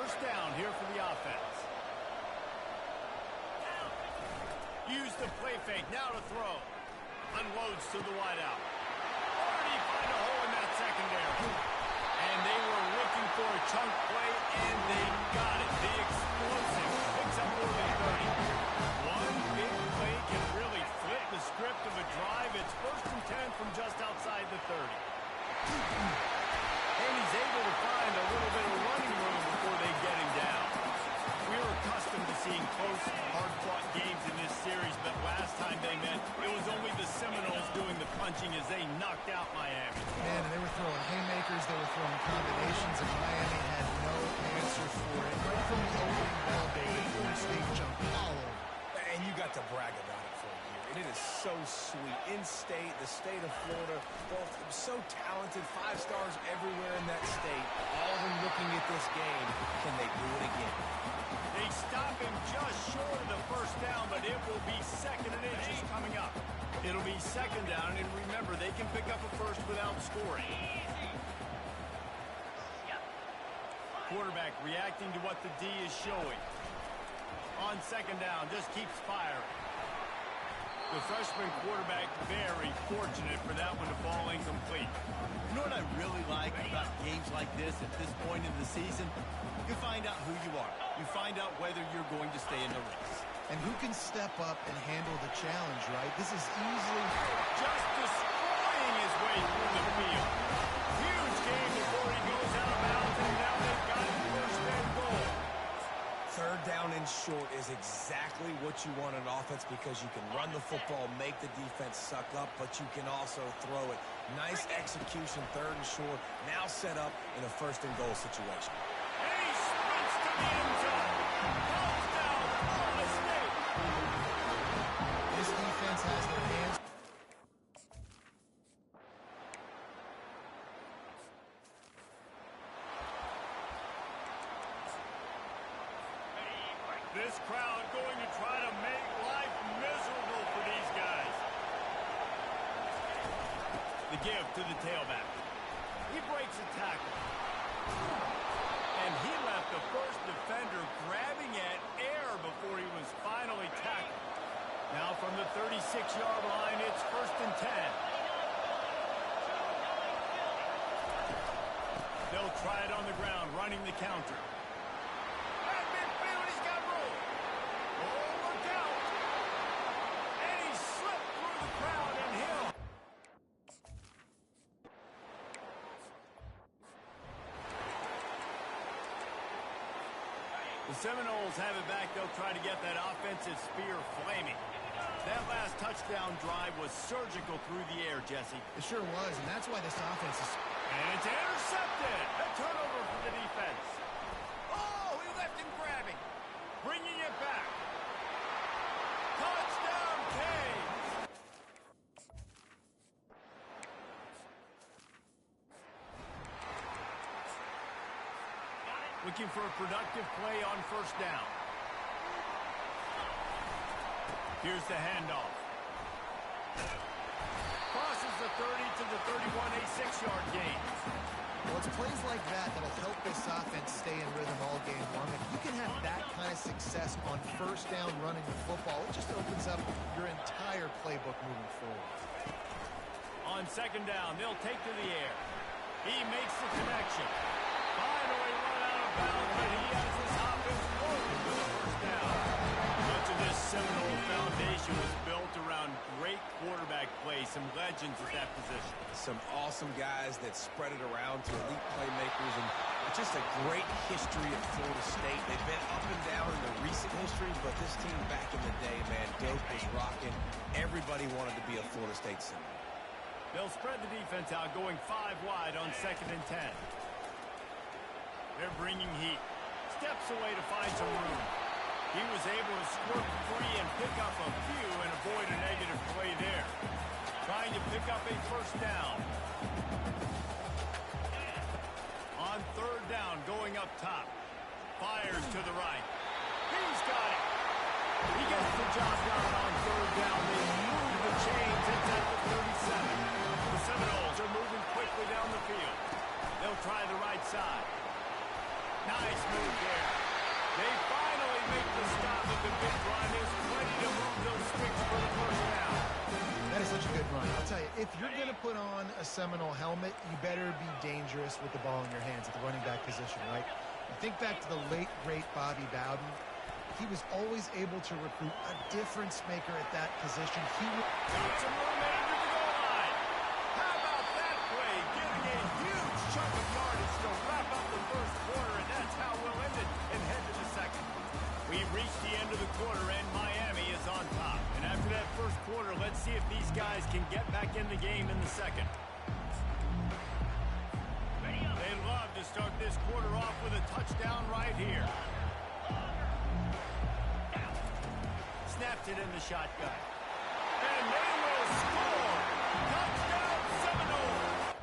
first down here for the offense. Use the play fake, now to throw. Unloads to the wideout. Already find a hole in that secondary. And they were looking for a chunk play, and they got it. The explosive picks up more than 30. One big play can really flip the script of a drive. It's first and 10 from just outside the 30. And he's able to find a little bit of running room before they get him down. We're accustomed to seeing close, hard-fought games in this series, but last time they met, it was only the Seminoles doing the punching as they knocked out Miami. Man, and they were throwing haymakers, they were throwing combinations, and Miami had no answer for it. Right from the opening bell, David, Florida State jumped all over. And you got to brag about it for a year. And it is so sweet. In-state, the state of Florida, both so talented, 5 stars everywhere in that state. All of them looking at this game. Can they do it again? They stop him just short of the first down, but it will be second and inches coming up. It'll be second down, and remember, they can pick up a first without scoring. Quarterback reacting to what the D is showing. On second down, just keeps firing. The freshman quarterback very fortunate for that one to fall incomplete. You know what I really like about games like this at this point in the season? You find out who you are. You find out whether you're going to stay in the race. And who can step up and handle the challenge, right? This is easily... Just destroying his way through the field. Huge game before he goes out of bounds, and now they've got him first and goal. Third down and short is exactly what you want on offense because you can run the football, make the defense suck up, but you can also throw it. Nice execution, third and short, now set up in a first and goal situation. And he sprints to the end zone. Touchdown, Florida State. This defense has their hands... This crowd going to try to make life miserable for these guys. The give to the tailback. He breaks a tackle. And he left the first defender grabbing at air before he was finally tackled. Now from the 36-yard line, it's first and 10. They'll try it on the ground, running the counter. At midfield, he's got room. Oh, look out. And he slipped through the crowd and hit. The Seminoles have it back. They'll try to get that offensive spear flaming. That last touchdown drive was surgical through the air, Jesse. It sure was, and that's why this offense is... And it's intercepted. A turnover for the defense. Oh, he left him grabbing. Bringing it back. Touchdown, Canes. Looking for a productive play on first down. Here's the handoff. Crosses the 30 to the 31, a 6-yard gain. Well, it's plays like that that'll help this offense stay in rhythm all game long. If you can have that kind of success on first down running the football, it just opens up your entire playbook moving forward. On second down, they'll take to the air. He makes the connection. Finally run out of bounds, but he has his offense rolling for the first down. Much of this Seminole foundation was built around great quarterback play, some legends at that position. Some awesome guys that spread it around to elite playmakers, and just a great history at Florida State. They've been up and down in the recent history, but this team back in the day, man, Doak was rocking. Everybody wanted to be a Florida State Seminole. They'll spread the defense out, going 5 wide on second and 10. They're bringing heat. Steps away to find some room. He was able to squirt free and pick up a few and avoid a negative play there. Trying to pick up a first down. On third down, going up top. Fires to the right. He's got it. He gets the job done on third down. They move the chains. It's at the 37. The Seminoles are moving quickly down the field. They'll try the right side. Nice move there. to put on a Seminole helmet, you better be dangerous with the ball in your hands at the running back position, right? You think back to the late, great Bobby Bowden. He was always able to recruit a difference maker at that position. He got some room under the goal line. How about that play? Getting a huge chunk of yardage to wrap up the first quarter, and that's how we'll end it and head to the second. We've reached the end of the quarter, and Miami is on top. And after that first quarter, let's see if these guys can get back in the game in the second. They love to start this quarter off with a touchdown right here. Snapped it in the shotgun. And they will score! Touchdown Seminoles!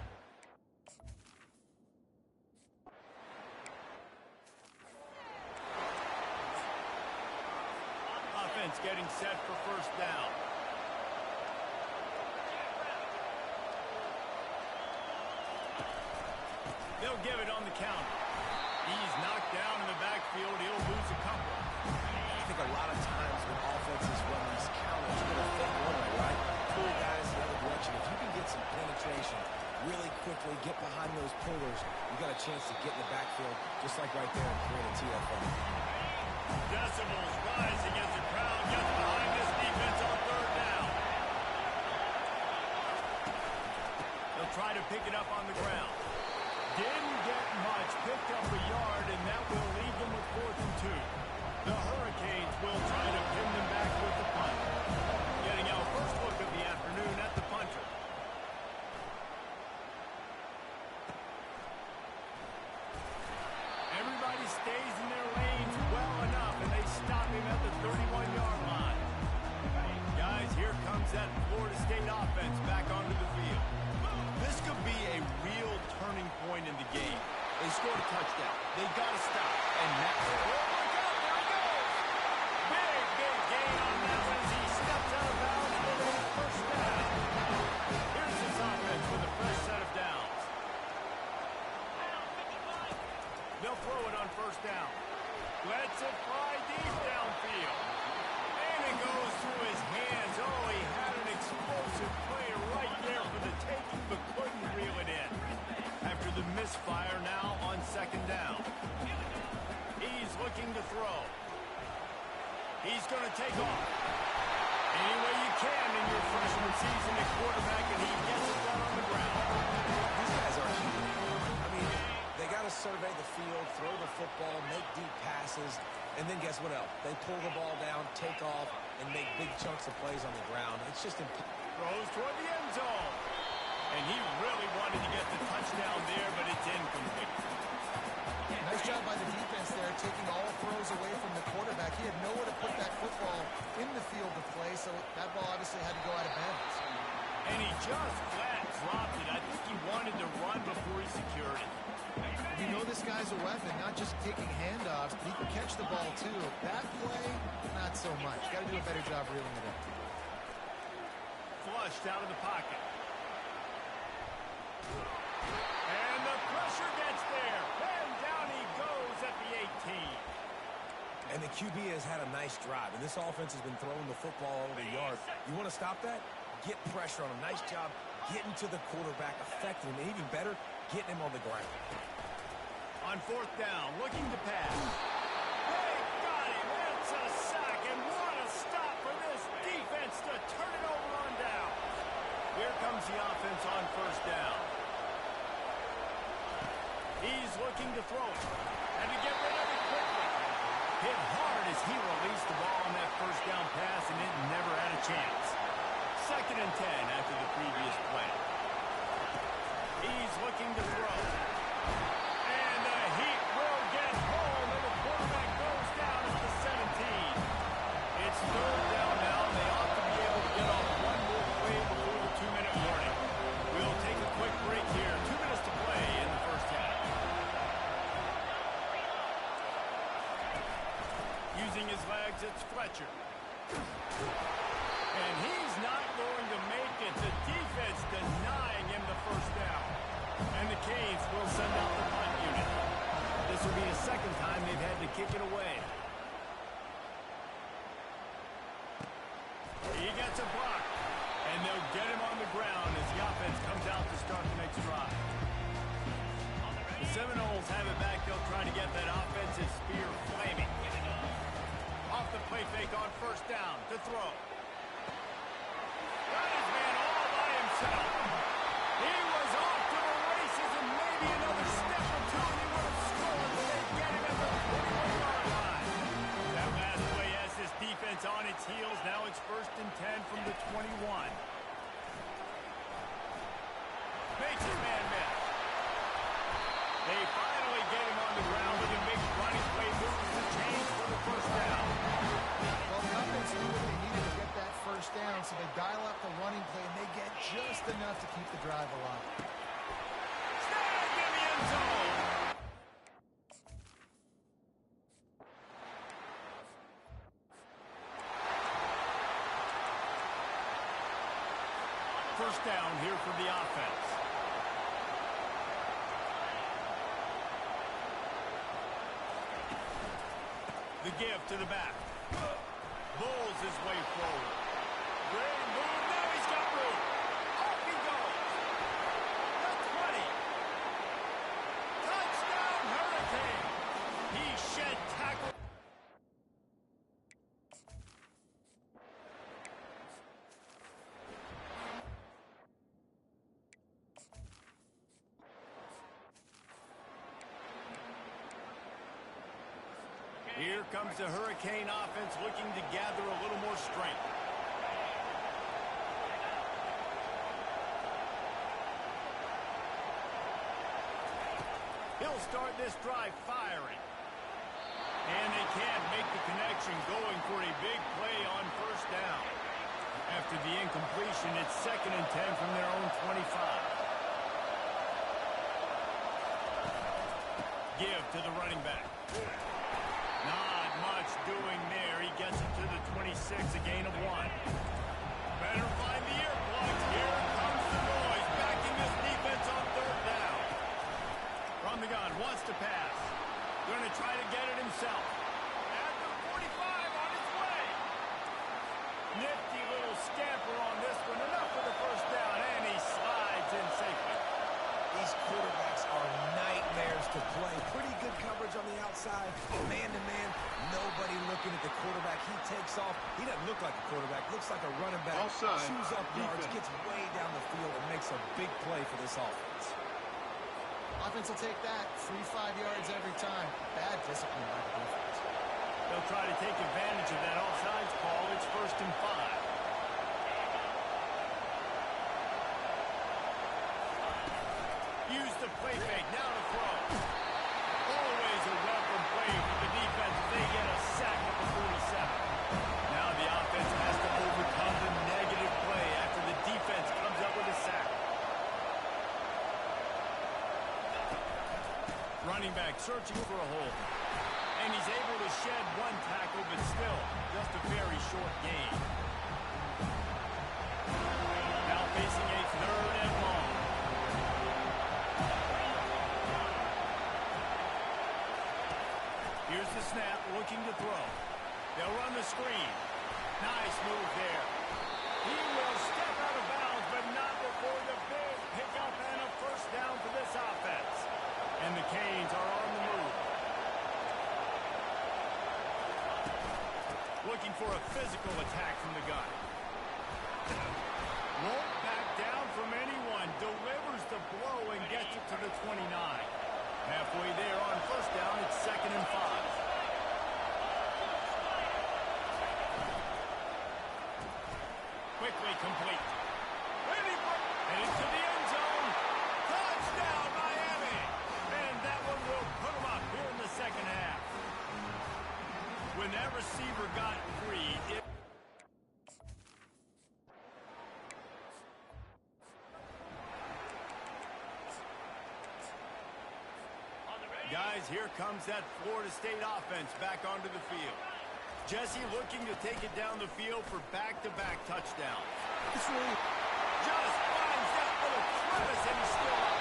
Offense getting set for first down. They'll give it on the counter. He's knocked down in the backfield. He'll lose a couple. I think a lot of times when offenses run these counters, you're going to think one way, right? Pull guys the other direction. If you can get some penetration really quickly, get behind those pullers, you got a chance to get in the backfield, just like right there, and create a TFL. Decibels rising as the crowd gets behind this defense on third down. They'll try to pick it up on the ground. Didn't get much, picked up a yard, and that will leave them with 4th and 2. The Hurricanes will try to pin them back with the punt. Getting our first look of the afternoon at the punter. Everybody stays in their lanes well enough, and they stop him at the 31-yard line. Guys, here comes that Florida State offense back onto the field. This could be a real turning point in the game. They scored a touchdown. They got to stop. And now, oh my God, there he goes! Big gain on that one as he steps out of bounds for the first down. Here's this offense with a fresh set of downs. They'll throw it on first down. Lets it fly deep downfield. And it goes through his hands. Oh, he had an explosive play right there for the taking, but couldn't reel it in. After the misfire now on second down. He's looking to throw. He's going to take off. Any way you can in your freshman season at quarterback, and he gets it down on the ground. These guys are I mean, they got to survey the field, throw the football, make deep passes, and then guess what else? They pull the ball down, take off, and make big chunks of plays on the ground. It's just throws toward the end zone. And he really wanted to get the touchdown there, but it's incomplete. Nice job by the defense there, taking all throws away from the quarterback. He had nowhere to put that football in the field of play, so that ball obviously had to go out of bounds. And he just flat dropped it. I think he wanted to run before he secured it. You know this guy's a weapon, not just taking handoffs, but he can catch the ball too. That play, not so much. Got to do a better job reeling it in. Flushed out of the pocket. And the pressure gets there. And down he goes at the 18. And the QB has had a nice drive, and this offense has been throwing the football over the yard. You want to stop that? Get pressure on him. Nice job getting to the quarterback, affecting him, and even better, getting him on the ground. On fourth down, looking to pass. They got him. That's a sack, and what a stop for this defense to turn it over on down. Here comes the offense on first down. He's looking to throw it, and to get rid of it quickly. Hit hard as he released the ball on that first down pass, and it never had a chance. 2nd and 10 after the previous play. He's looking to throw. And the Heat will get home, and the quarterback goes down at the 17. It's third down now. They ought to be able to get off one more play before the 2-minute warning. We'll take a quick break here. 2 minutes to play in the first half. Using his legs, it's Fletcher. And he's not going to make it. The defense denying him the first down. And the Canes will send out the punt unit. This will be the second time they've had to kick it away. He gets a block. And they'll get him on the ground as the offense comes out to start the next drive. The Seminoles have it back. They'll try to get that offensive spear flaming. Off the play fake on first down to throw. Got his man all by himself. He was off to the races, and maybe another step or two and he would have scored, but they get him at the 41-yard line. That last play has this defense on its heels. Now it's 1st and 10 from the 21. Makes his man miss. They finally get him on the ground with a big running play, moves the chains for the first down. Well, the offense knew what they needed to get that first down, so they dial up the running play, and they get just enough to keep the drive alive. Snag in the end zone. First down here for the offense. The give to the back. Bulls his way forward. Great move. Now he's got room. Off he goes. The 20. Touchdown, Hurricane. He shed tackle. Here comes the Hurricane offense looking to gather a little more strength. He'll start this drive firing. And they can't make the connection, going for a big play on first down. After the incompletion, it's 2nd and 10 from their own 25. Give to the running back. Not much doing there. He gets it to the 26, a gain of 1. Better find the earplugs. Here comes the noise, backing this defense on 3rd down. From the gun, wants to pass. Going to try to get it himself. At the 45, on his way. Nifty little scamper on this one. Enough for the first down, and he slides in safely. These quarterbacks are nightmares to play. Pretty good coverage on the outside. Man-to-man, nobody looking at the quarterback. He takes off. He doesn't look like a quarterback. Looks like a running back. Offside. Chews up yards, Defense. gets way down the field, and makes a big play for this offense. Offense will take that. 3-5 yards every time. Bad discipline by the defense. They'll try to take advantage of that offsides call. It's 1st and 5. Use the play fake, now to throw. Always a welcome play for the defense. They get a sack at the 47. Now the offense has to overcome the negative play after the defense comes up with a sack. Running back searching for a hole. And he's able to shed 1 tackle, but still just a very short gain. Now facing a 3rd and long. Here's the snap, looking to throw. They'll run the screen. Nice move there. He will step out of bounds, but not before the big pickup and a first down for this offense. And the Canes are on the move. Looking for a physical attack from the gun. Won't back down from anyone. Delivers the blow and gets it to the 29. Halfway there on first down, it's 2nd and 5. Quickly complete. And into the end zone. Touchdown, Miami. And that one will put them up here in the 2nd half. When that receiver got free, Guys, here comes that Florida State offense back onto the field. Jesse looking to take it down the field for back-to-back touchdowns. Just finds that little crevice, and he's still up.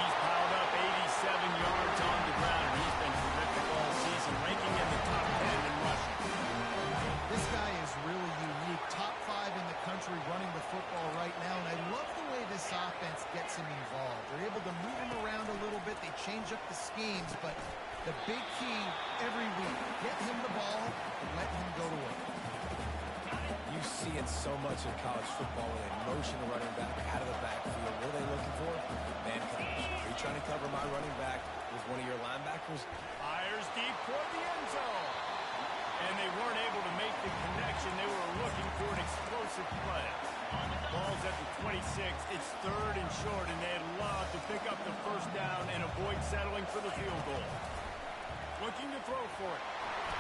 He's piled up 87 yards on the ground, and he's been terrific all season, ranking in the top 10 in rushing. This guy is really unique. Top 5 in the country running the football right defense gets him involved. They're able to move him around a little bit. They change up the schemes, but the big key every week, get him the ball and let him go to work. You see it so much in college football when they motion the running back out of the backfield. What are they looking for? Man coverage. Are you trying to cover my running back with one of your linebackers? Fires deep toward the end zone. And they weren't able to make the connection. They were looking for an explosive play. Ball's at the 26. It's 3rd and short, and they'd love to pick up the first down and avoid settling for the field goal. Looking to throw for it.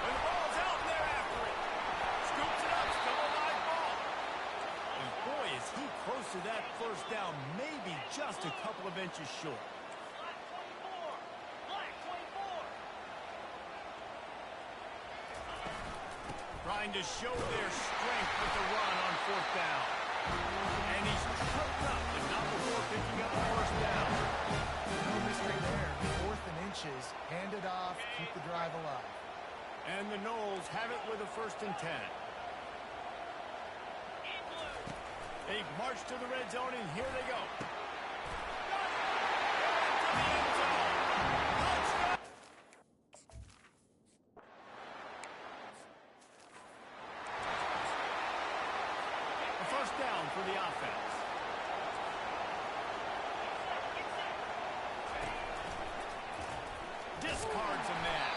And the ball's out, and they're after it. Scoops it up, still a live ball. And boy, is he close to that first down, maybe just a couple of inches short. Trying to show their strength with the run on 4th down. And he's tripped up, but not before picking up the first down. No mystery there. 4th and inches. Hand it off. Keep the drive alive. And the Noles have it with a 1st and 10. They march to the red zone, and here they go. First down for the offense. Discards a man.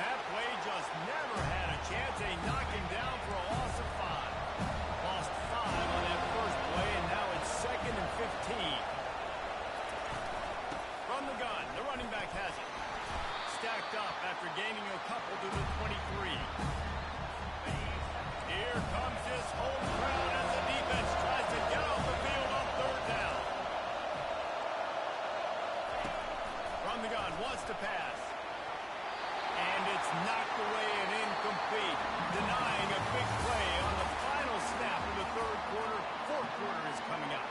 That play just never had a chance. They knock him down for a loss of 5. Lost 5 on that first play, and now it's 2nd and 15. From the gun, the running back has it. Stacked up after gaining a couple to the 23. Here comes this home crowd as the defense tries to get off the field on 3rd down. From the gun, wants to pass. And it's knocked away and incomplete, denying a big play on the final snap of the 3rd quarter. 4th quarter is coming up.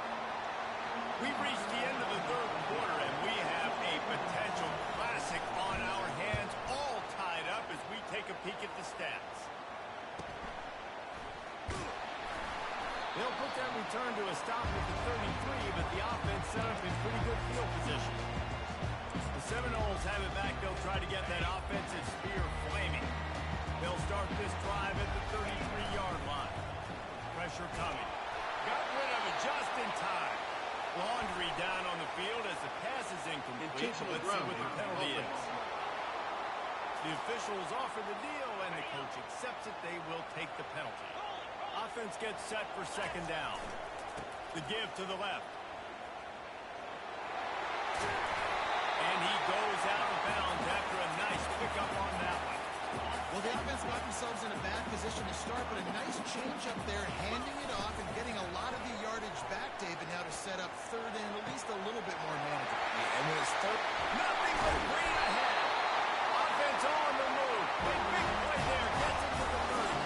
We've reached the end of the 3rd quarter, and we have a potential classic on our hands, all tied up as we take a peek at the stats. They'll put that return to a stop at the 33, but the offense set up in pretty good field position. The Seminoles have it back. They'll try to get that offensive spear flaming. They'll start this drive at the 33-yard line. Pressure coming. Got rid of it just in time. Laundry down on the field as the pass is incomplete. So let's see what the penalty is. The officials offer the deal, and the coach accepts it. They will take the penalty. Offense gets set for 2nd down. The give to the left. And he goes out of bounds after a nice pickup on that one. Well, the offense got themselves in a bad position to start, but a nice change up there, handing it off and getting a lot of the yardage back, David, now to set up 3rd and at least a little bit more manageable. Yeah, and when it's 3rd, nothing but green ahead. Offense on the move. Big play there. Gets it to the 30.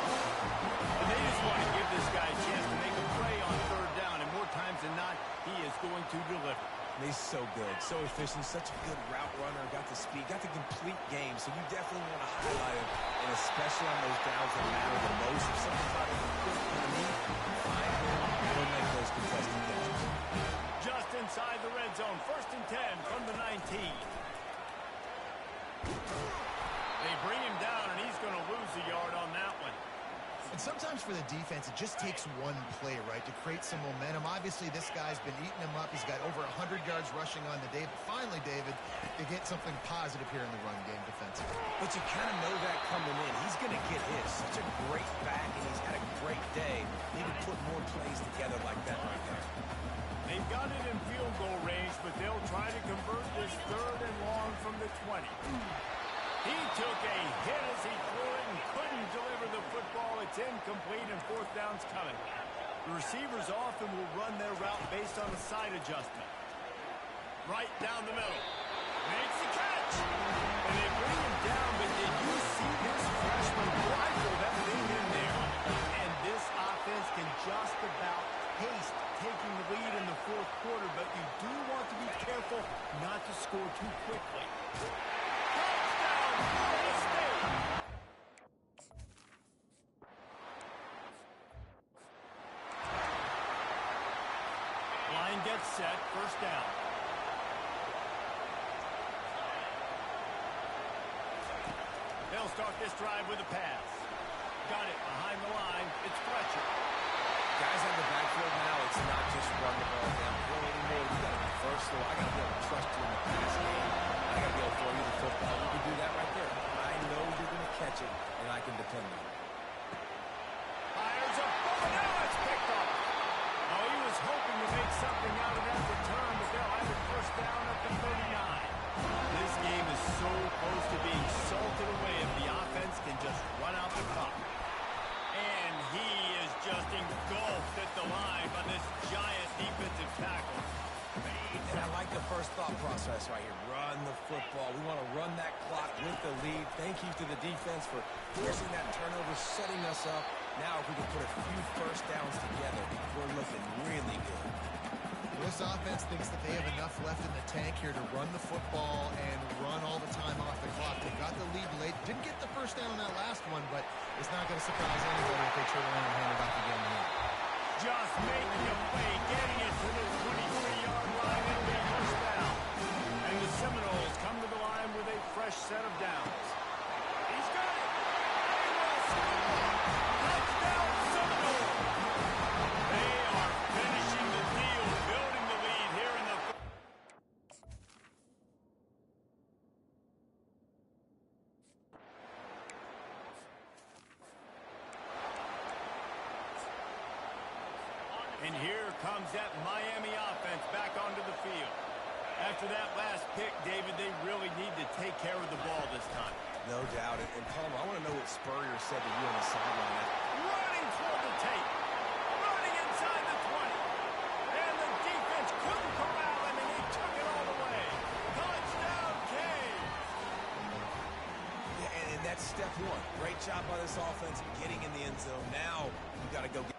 And they just want to give this guy a chance to make a play on 3rd down, and more times than not, he is going to deliver. he's so good, so efficient, such a good route runner, got the speed, got the complete game, so you definitely want to highlight him, and especially on those downs that matter the most. If someone's not even quick underneath, find him, he'll make those contested catches. Just inside the red zone, 1st and 10 from the 19. They bring him down, and he's going to lose a yard on that one. And sometimes for the defense, it just takes one play, right, to create some momentum. Obviously, this guy's been eating him up. He's got over 100 yards rushing on the day. But finally, David, they get something positive here in the run game defensively. But you kind of know that coming in. He's going to get his. Such a great back, and he's had a great day. Need to put more plays together like that right there. They've got it in field goal range, but they'll try to convert this 3rd and long from the 20. He took a hit as he threw it and couldn't deliver the football. It's incomplete, and 4th down's coming. The receivers often will run their route based on a side adjustment. Right down the middle. Makes the catch. And they bring him down, but did you see this freshman rifle that thing in there? And this offense can just about haste taking the lead in the 4th quarter, but you do want to be careful not to score too quickly. Line gets set, first down. They'll start this drive with a pass. Got it behind the line. It's Fletcher. Guys on the backfield now, it's not just run the ball downhill anymore. You got to be versatile. I got to be able to trust you in the pass game. I got to be able to throw you the football. You can do that right there. I know you're going to catch it, and I can depend on it. Fires a ball. Now it's picked up. Oh, he was hoping to make something out of that return, but they'll have it first down at the 39. This game is so close to being salted away if the offense can just run out the clock. And he is just engulfed at the line by this giant defensive tackle. And I like the first thought process right here. Run the football. We want to run that clock with the lead. Thank you to the defense for forcing that turnover, setting us up. Now, if we can put a few first downs together, we're looking really good. This offense thinks that they have enough left in the tank here to run the football and run all the time off the clock. They got the lead late. Didn't get the first down on that last one, but it's not going to surprise anybody if they turn around and hand it off again here. Just making a play, getting it to the 23-yard line. It'll be first down. And the Seminoles come to the line with a fresh set of downs. He's got it. Touchdown, Seminoles. They are finishing the deal, building the lead here in the... And here comes that Miami offense back onto the field. After that last pick, David, they really need to take care of the ball this time. No doubt. And Palmer, I want to know what Spurrier said to you on the sideline. Running toward the tape. Running inside the 20. And the defense couldn't corral him, and he took it all the way. Touchdown, Kane. Yeah, and that's step one. Great job by this offense getting in the end zone. Now, you got to go get